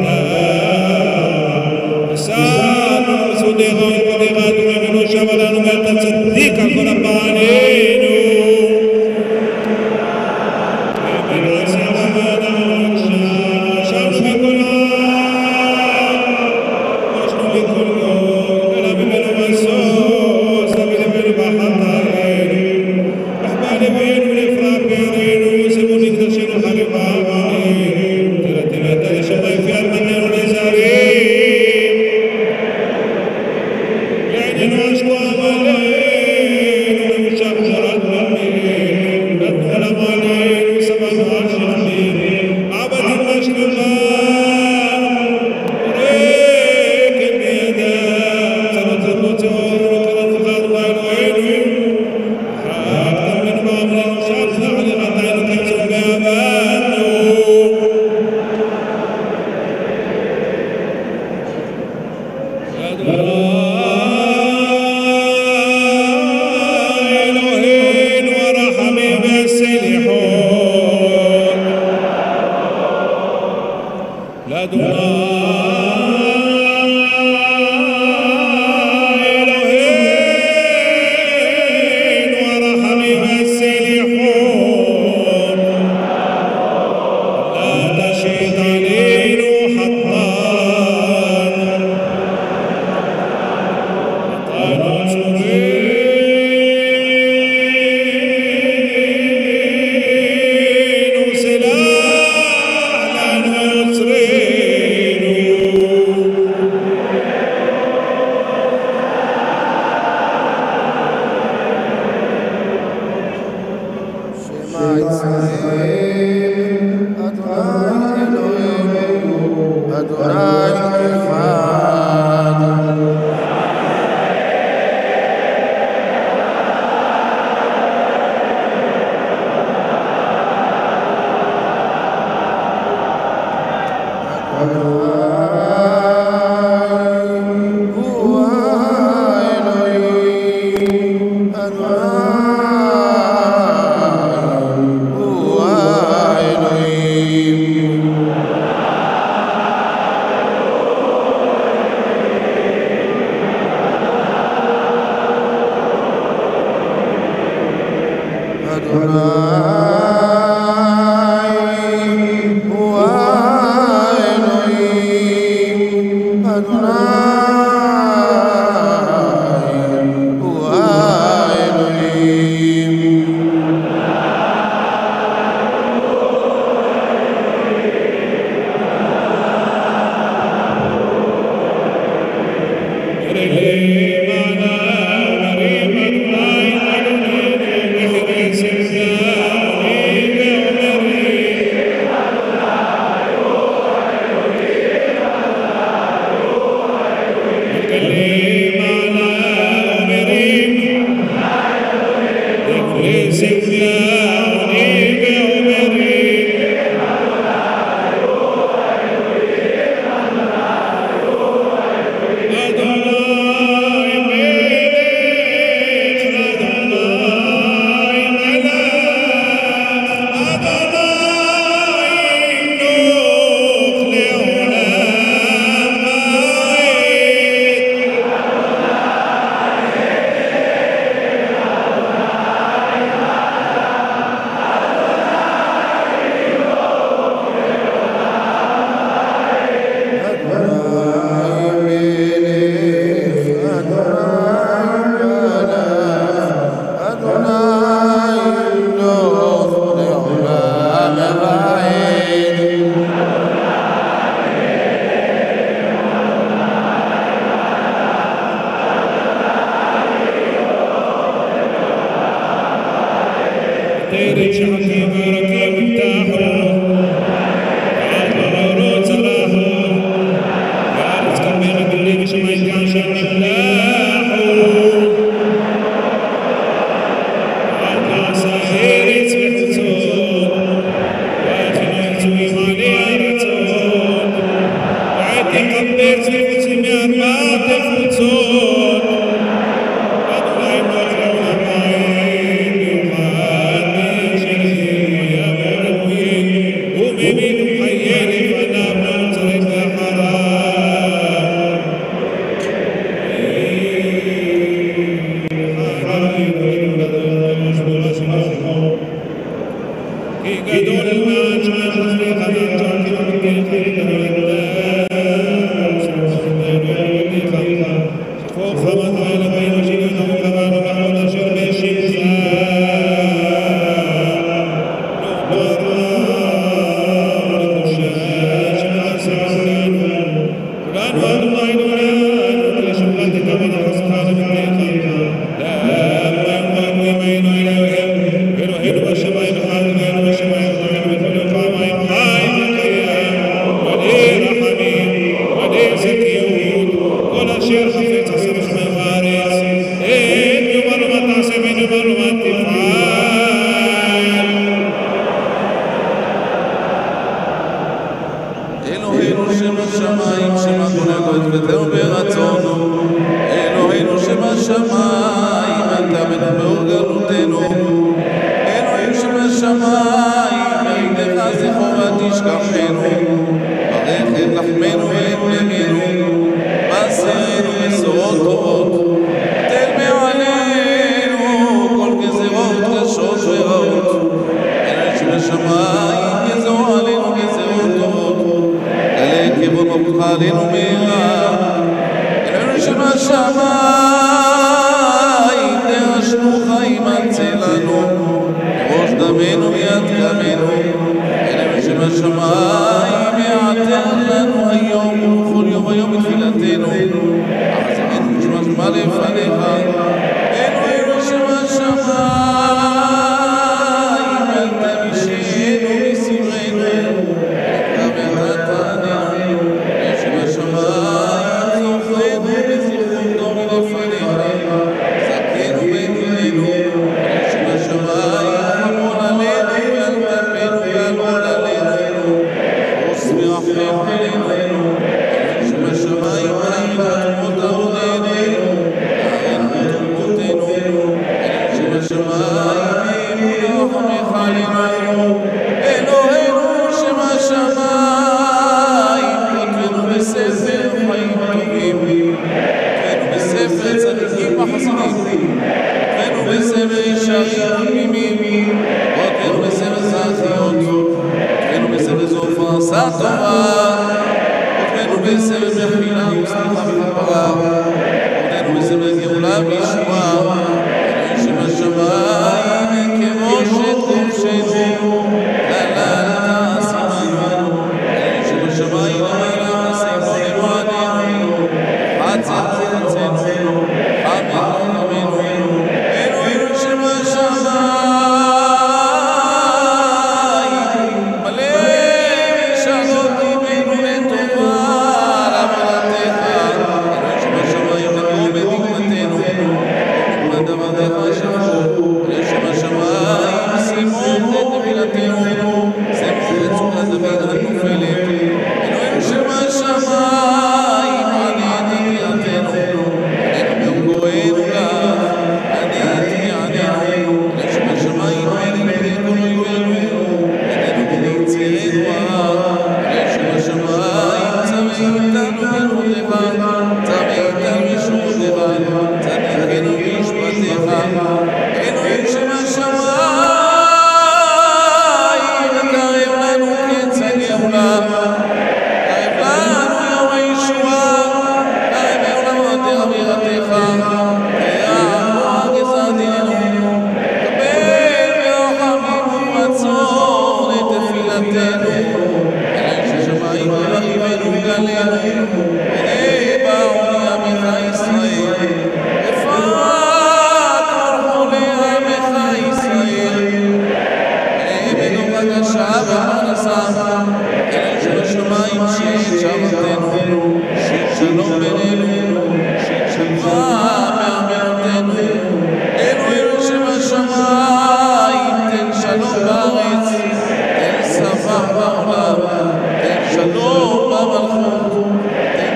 שלום במלכות,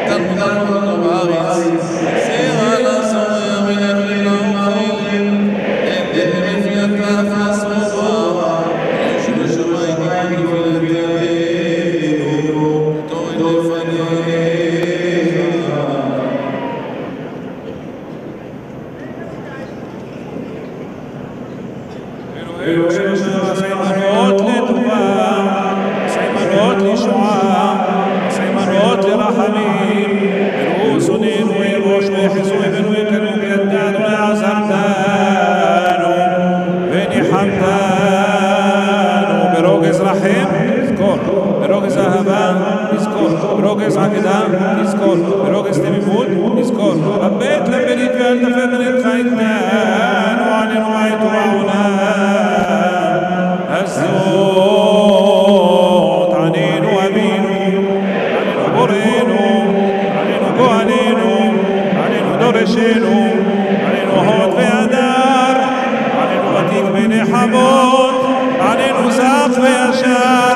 תן נזכור, ברוגז תמימות, נזכור, הבט לברית ואל תפר מנתך איתנו, עלינו עית ובעונה הזאת, עלינו אבינו, עלינו בורנו, עלינו גואלנו, עלינו דורשנו, עלינו הוד והדר, עלינו ותיק בנחמות, עלינו זך וישר,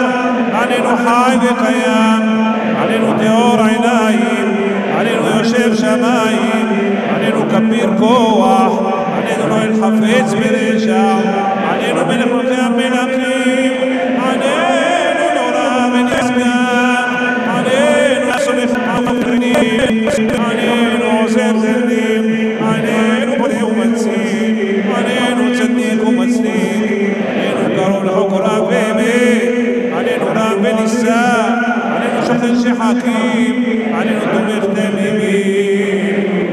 עלינו חי וקיים, עלינו תאור עיניים, עלינו יושב שמיים, עלינו כביר כוח, עלינו נועל חפץ ברשע, עלינו מלך מלכי המלכים, עלינו נורא ונשגב, עלינו סומך המפרינים, עלינו עוזר זרים, עלינו בורא ומציל, עלינו צדיק ומצדיק, עלינו קרוב לחוק רב ואמת, עלינו רב ונישא, עלינו שוכן שחקים, עלינו תומך תמימים,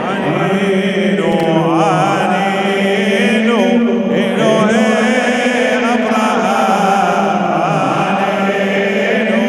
עלינו אלוהי אברהם, עלינו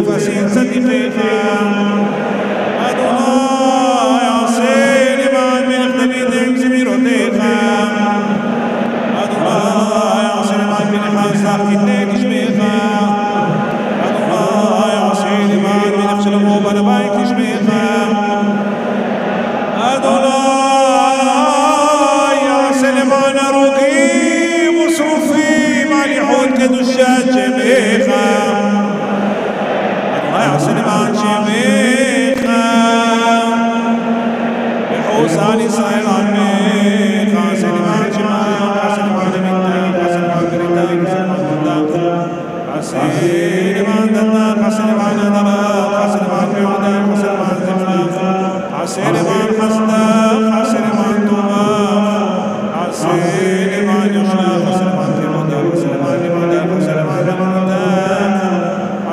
נפסים צדיקיך אדוני עשה למען מלך דוד עם זמירותיך אדוני עשה למען פנחס כתני כשמך אדוני עשה למען מלך שלמה בן הבית כשמך אדוני עשה למען הרוגים ושרופים על ייחוד קדושת שמך אדוני עשה למען שמך יחוס על ישראל עמך עשה למען שמך עשה למען אמיתך עשה למען בריתך עשה למען דתך עשה למען הדרך עשה למען מעודך עשה למען זכרך עשה למען חסדך עשה למען טובך עשה למען יושרך עשה למען כבודך עשה למען לימודך עשה למען אמונתך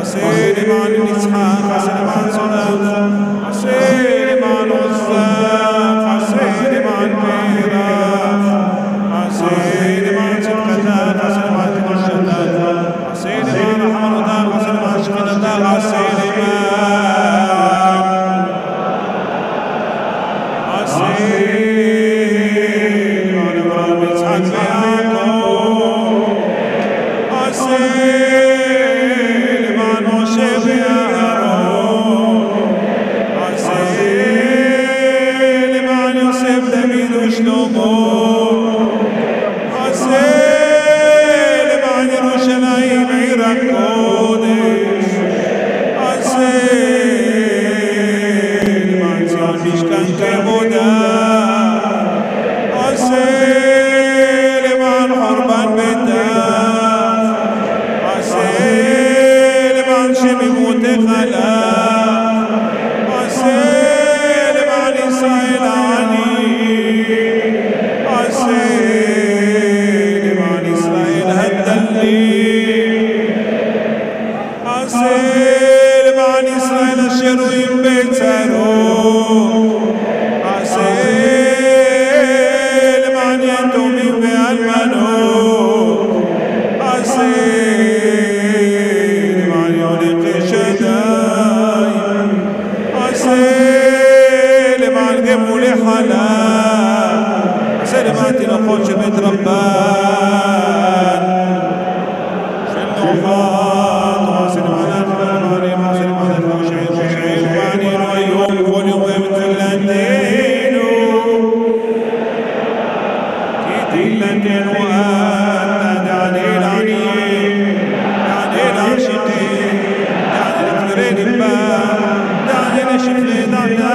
עשה למען נצחך עשה למען צונך עשה למען עוזך עשה למען פרח עשה למען צדקתך עשה למען קדושתך עשה למען רחמנותך עשה למען שכינתך עשה למען אברהם יצחק ויעקב עשה למען משה ואהרון עשה למען יוסף דוד ושלמה עשה למען ירושלים עיר הקודש עשה למען ציון משכן כבודה עשה למען חורבן ביתך עשה למען שמימותך לך עשה למען ישראל העני עשה למען ישראל הדלים עשה למען ישראל אשר רואים בצרות עשה למען יתומים ואלמנות עשה למען יונקי שדיים עשה למען גמולי חלב עשה למען תינוקות של בית רבן של נוחת עשה למען הדברים עשה למען הדברים שעיר וענינו היום וכל יום ומתחילתנו תהילתנו אתה דעני לעניים דעני לעשיקים דעני לתגרי ליבה דעני לשפלי דעתה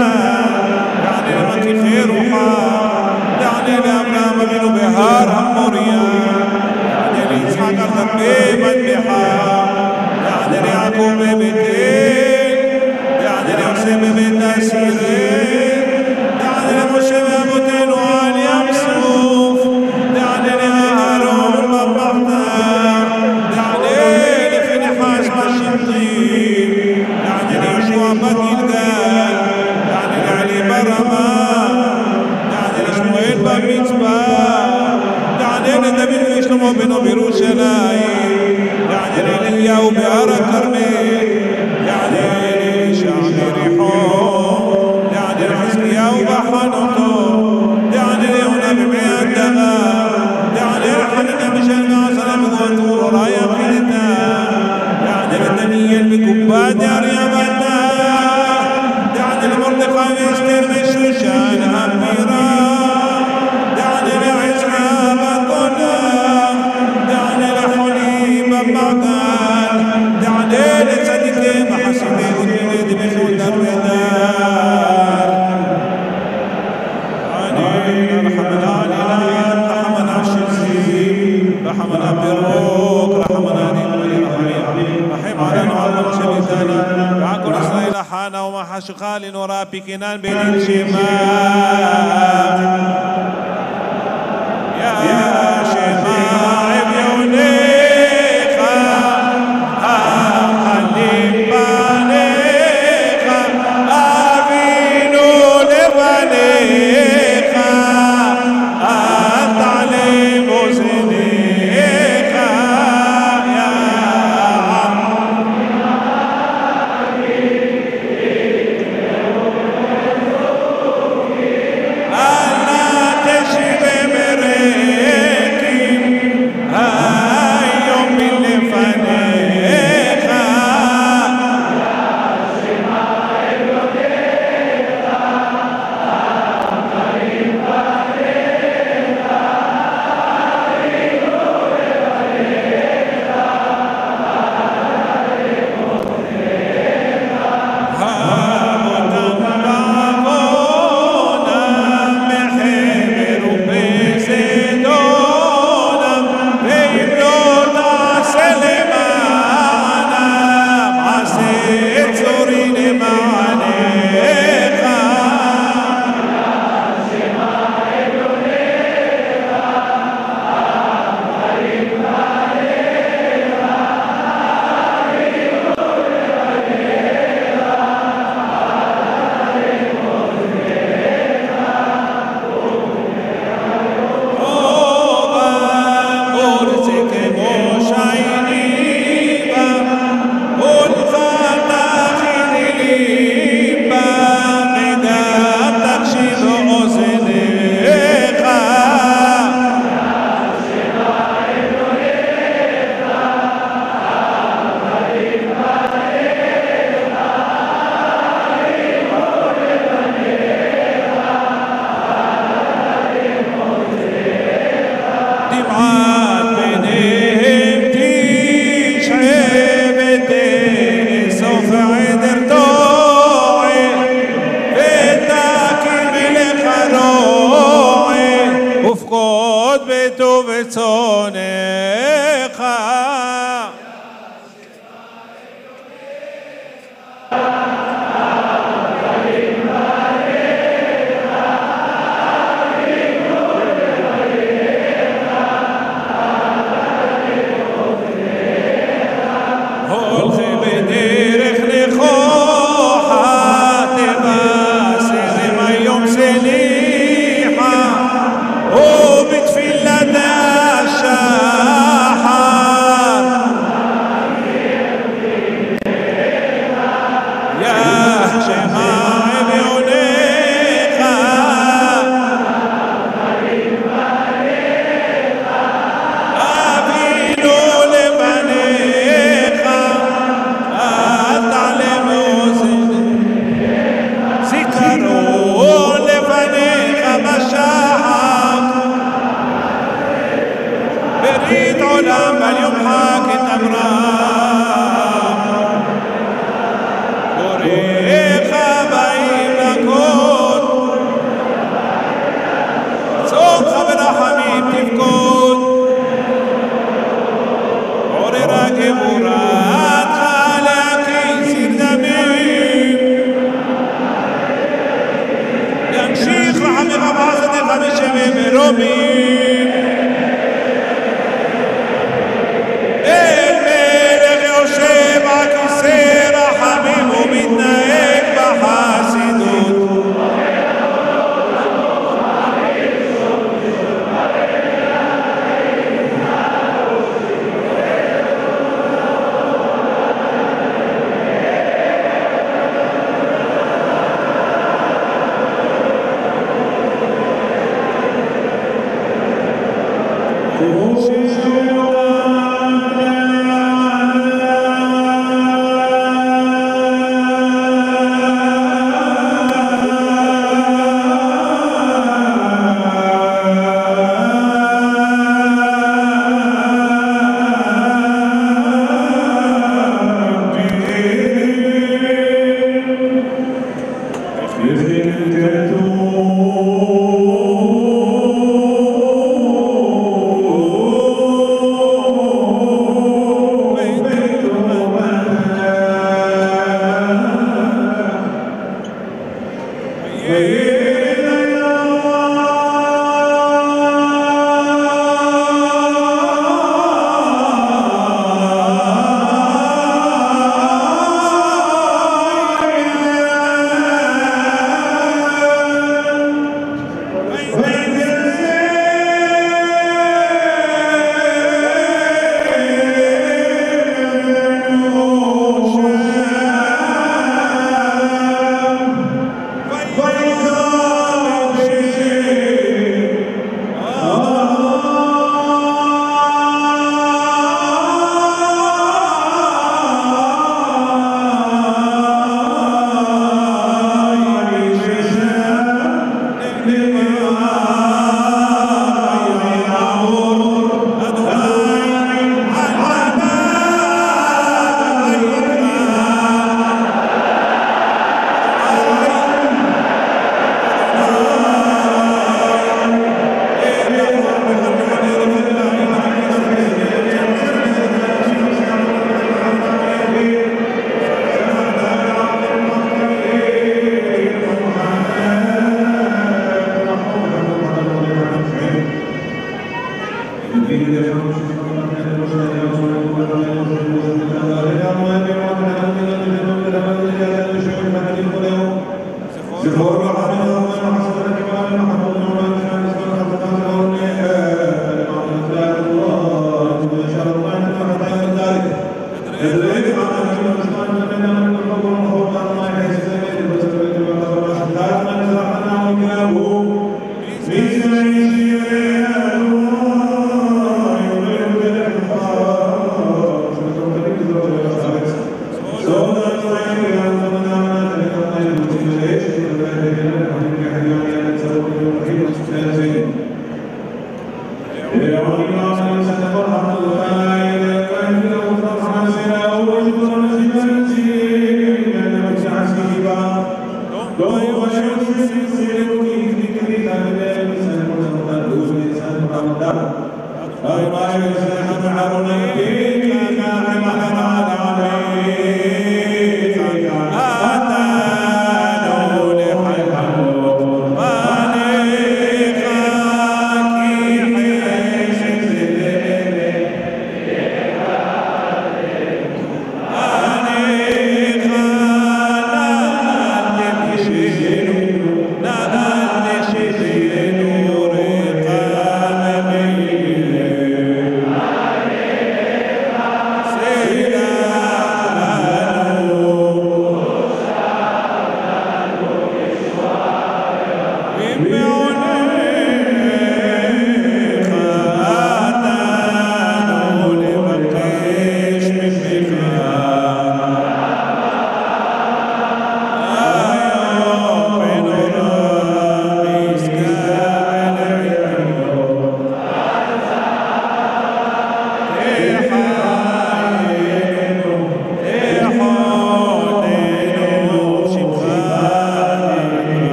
דעני למתיחי רוחה דעני לאברהם אבינו בהר המוריה דעני ליצחק על גבי מטבחה דעני ליעקב בבית-אל דעני ליוסף בבית האסירים דעני למשה ואבותינו על ים סוף דעני לאהרון במחתר דעני לפנחס בשלטים דעני ליהושע בגלגל דעני לעלי ברמה דעני לשמואל במצפה דעני לדוד ושלמה בנו בירושלים דעני לאליהו בהר הכרמל דעני לאלישע בריחו דעני לחזקיהו בחנותו דעני ליונה במעי הדגה דעני לחנניה בשל מעשרה בגוד אורורה יחידתה דעני לדניאל בקופת יריבתה דעני למרדכי ואסתר ושושן הבירה דעני לעזרא בגולה דעני לחולים במעגל דעני לצדיקים החסידים ותמיד בכל דר ודר رحمنا علينا رحمنا الشزي رحمنا بروك رحمنا رحم علينا وعلى شبيتنا وعكل إسرائيل حانا وما حشقا لنورا بكنان بين الشماء يا شماء بيونيك خليم بانيك أبينو لبانيك أتعلم سنيك يا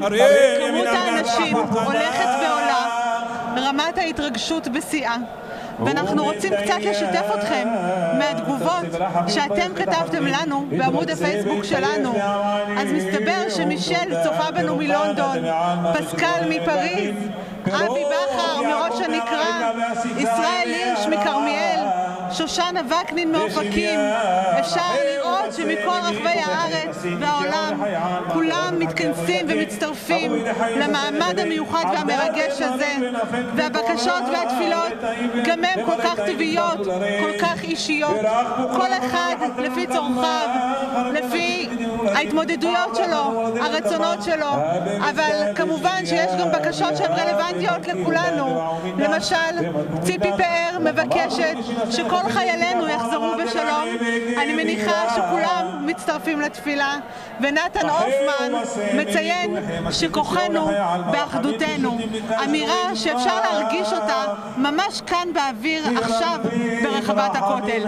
כמות האנשים הולכת ועולה, רמת ההתרגשות בשיאה. ואנחנו רוצים קצת לשתף אתכם מהתגובות שאתם כתבתם לנו בעמוד הפייסבוק שלנו. אז מסתבר שמישל צופה בנו מלונדון, פסקל מפריז, אבי בכר מראש הנקרה, ישראל הירש מכרמיאל, שושנה וקנין מאופקים. אפשר לראות שמכל רחבי הארץ והעולם כולם מתכנסים ומצטרפים למעמד המיוחד והמרגש הזה, והבקשות והתפילות גם הם כל כך טבעיות, כל כך אישיות, כל אחד לפי צורכיו, לפי ההתמודדויות שלו, הרצונות שלו, אבל כמובן שיש גם בקשות שהן רלוונטיות לכולנו. למשל, ציפי פאר מבקשת שכל חיילינו יחזרו בשלום. אני מניחה שכולם מצטרפים לתפילה, ונתן אופמן מציין שכוחנו באחדותנו, אמירה שאפשר להרגיש אותה ממש כאן באוויר עכשיו ברחבת הכותל.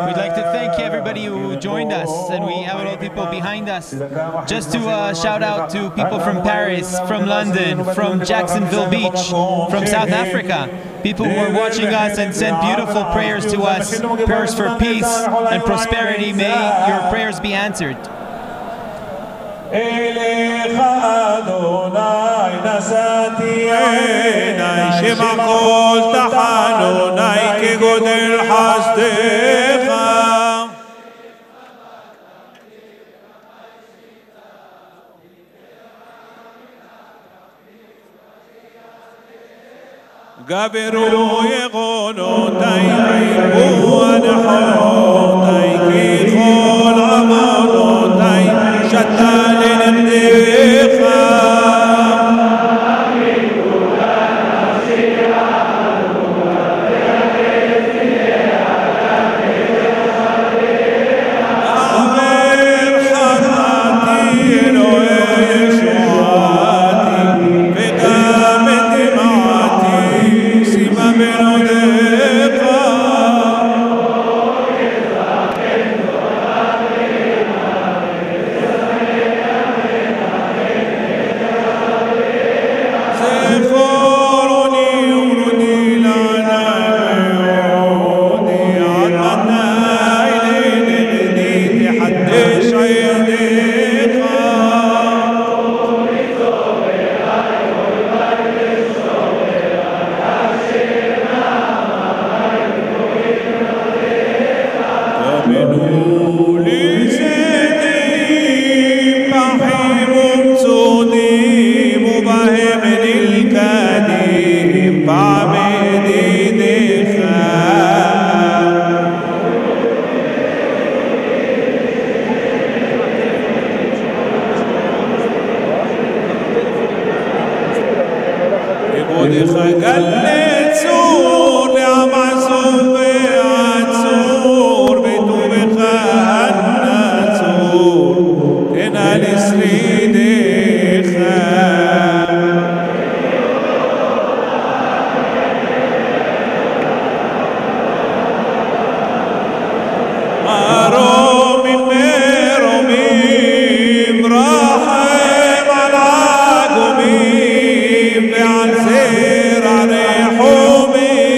We'd like to thank everybody who joined us, and we have a lot of people behind us. Just to shout out to people from Paris, from London, from Jacksonville Beach, from South Africa, people who are watching us and send beautiful prayers to us, prayers for peace and prosperity. May your prayers be answered. אליך אדוני נשאתי עיני שמע כל תחנוני כגודל חסדך גברו יגונותי עיבו הנחותי ככל עמונותי שתה לנגדך עבר חטאתי אלוהי ישועתי וגם את דמעתי שימה בנודך ועל זרע רחומים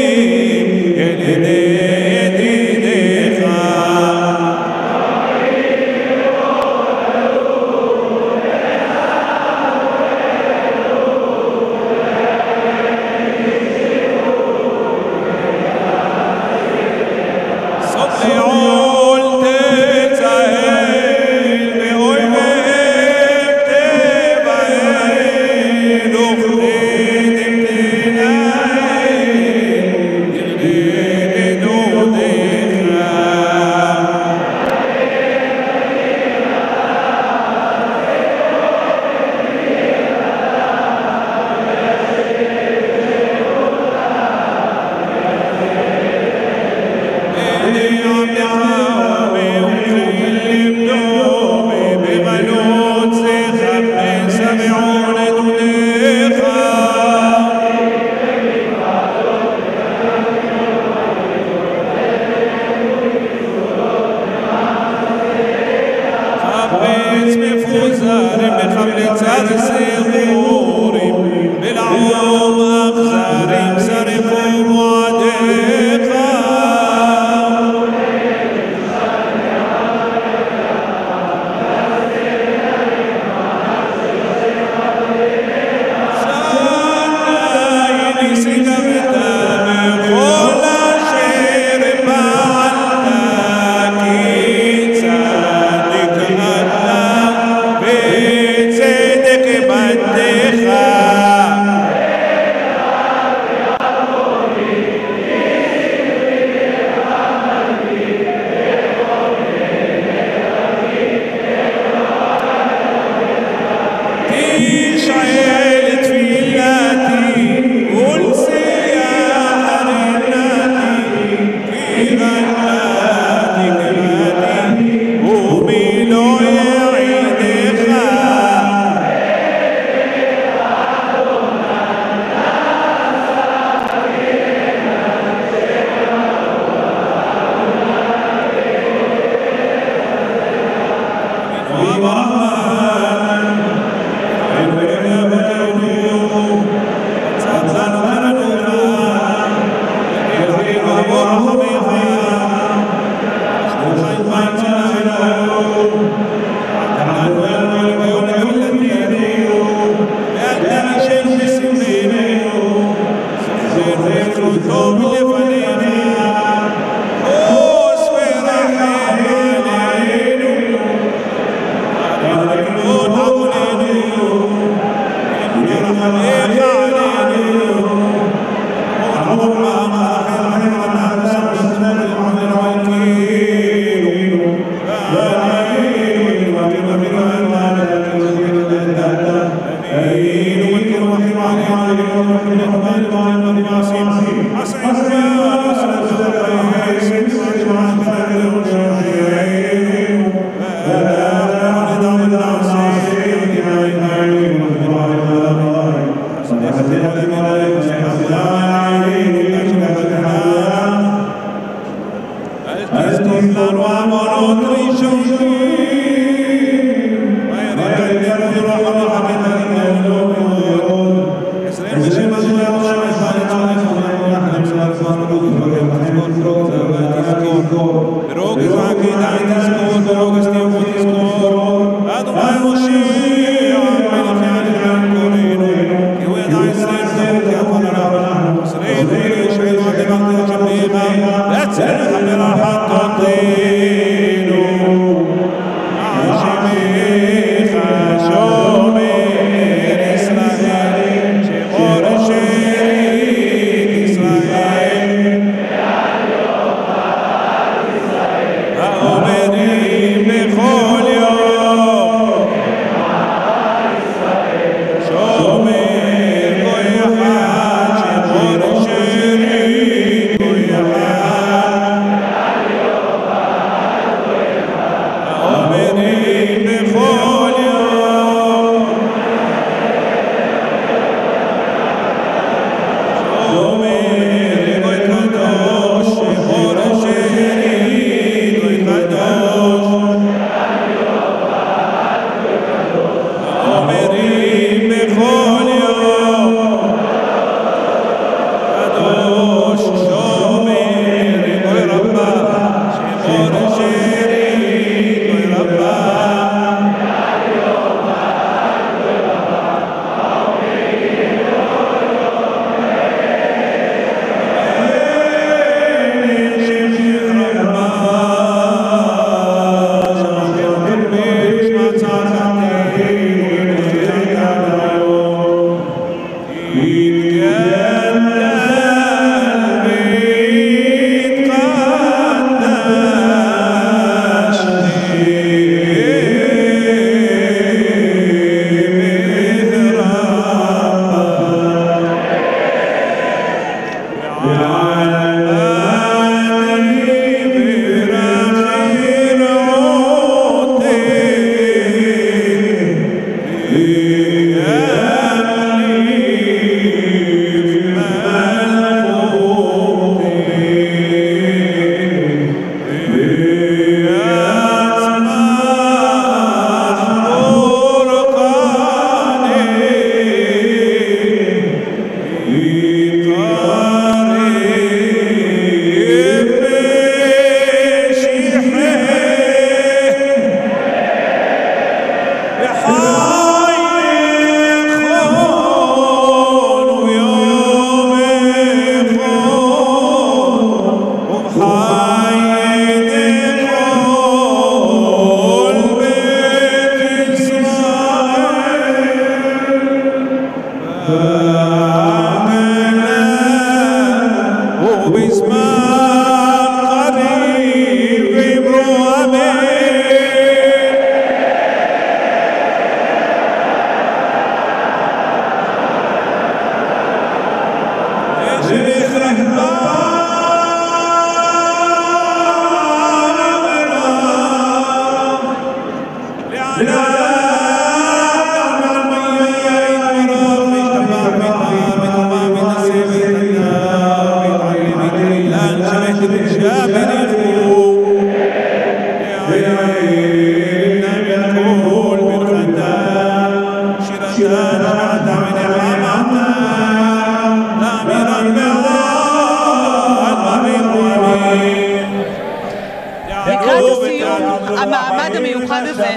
המעמד המיוחד הזה,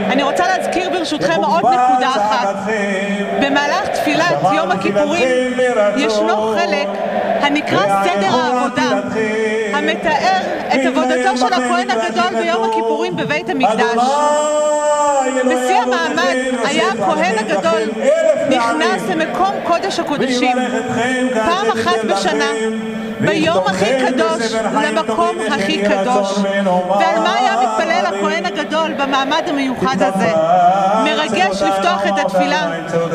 אני רוצה להזכיר ברשותכם עוד נקודה אחת. במהלך תפילת יום ביום הכיפורים ישנו חלק הנקרא סדר העבודה, המתאר את עבודתו של הכהן הגדול ביום הכיפורים בבית המקדש. בשיא המעמד היה הכהן הגדול נכנס למקום קודש הקודשים פעם אחת בשנה, ביום הכי קדוש למקום הכי קדוש. ועל מה היה מתפלל הכהן הגדול במעמד המיוחד הזה? מרגש לפתוח את התפילה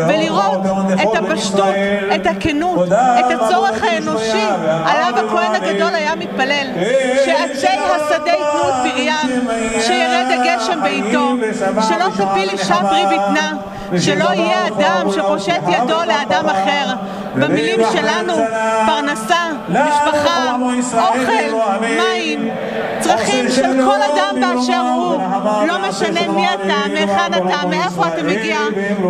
ולראות את הפשטות, את הכנות, את הצורך האנושי עליו הכהן הגדול היה מתפלל, שעצי השדה ייתנו את פריים, שירד הגשם בעיתו, שלא תפיל אישה פרי בטנה, שלא יהיה אדם שפושט ידו לאדם אחר. במילים שלנו, פרנסה, משפחה, אוכל, מים, צרכים של כל אדם באשר הוא, לא משנה מי אתה, מהיכן אתה, מאיפה אתה מגיע,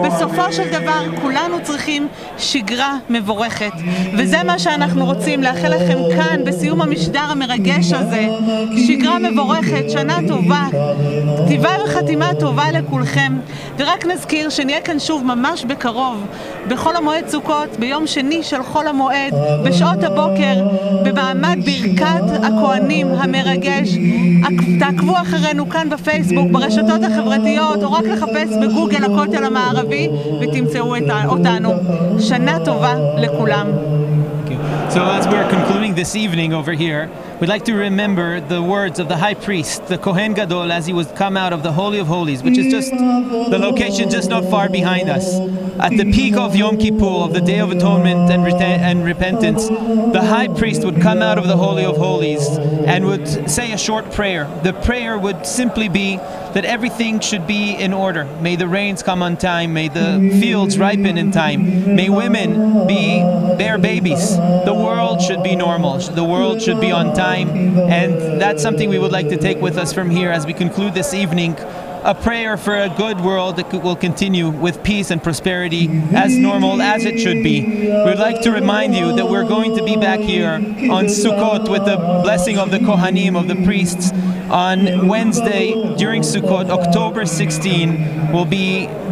בסופו של דבר כולנו צריכים שגרה מבורכת, וזה מה שאנחנו רוצים לאחל לכם כאן בסיום המשדר המרגש הזה. שגרה מבורכת, שנה טובה, כתיבה וחתימה טובה לכולכם, ורק נזכיר שנהיה כאן שוב ממש בקרוב בחול המועד סוכות, ביום שני של חול המועד, בשעות הבוקר, במעמד ברכת הכהנים המרגש. תעקבו אחרינו כאן בפייסבוק, ברשתות החברתיות, או רק לחפש בגוגל הכותל המערבי ותמצאו אותנו. שנה טובה לכולם. So as we're concluding this evening over here, we'd like to remember the words of the high priest, the Kohen Gadol, as he would come out of the Holy of Holies, which is just the location just not far behind us. At the peak of Yom Kippur, of the Day of Atonement and Repentance, the high priest would come out of the Holy of Holies and would say a short prayer. The prayer would simply be that everything should be in order. May the rains come on time, may the fields ripen in time, may women bear babies. The world should be normal, the world should be on time, and that's something we would like to take with us from here as we conclude this evening. A prayer for a good world that will continue with peace and prosperity as normal as it should be. We'd like to remind you that we're going to be back here on Sukkot with the blessing of the Kohanim, of the priests, on Wednesday during Sukkot, October 16. We'll be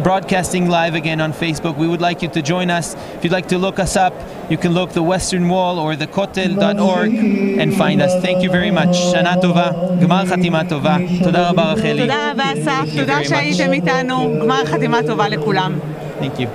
broadcasting live again on Facebook. We would like you to join us. If you'd like to look us up, you can look the Western Wall or the kotel.org and find us. Thank you very much. Shana Tova, Gmar Chatima Tova. Toda Rabba Racheli. תודה רבה אסף, תודה שהייתם איתנו. גמר חתימה טובה לכולם. Thank you.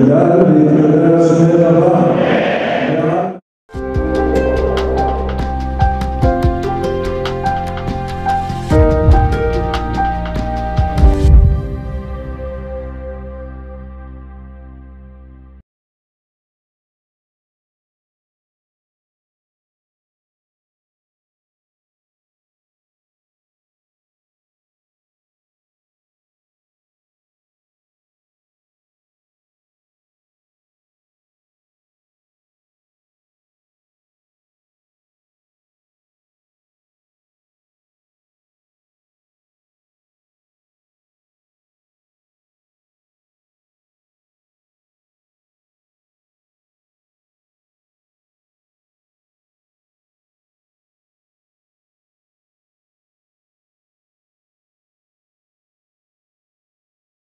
Obrigado.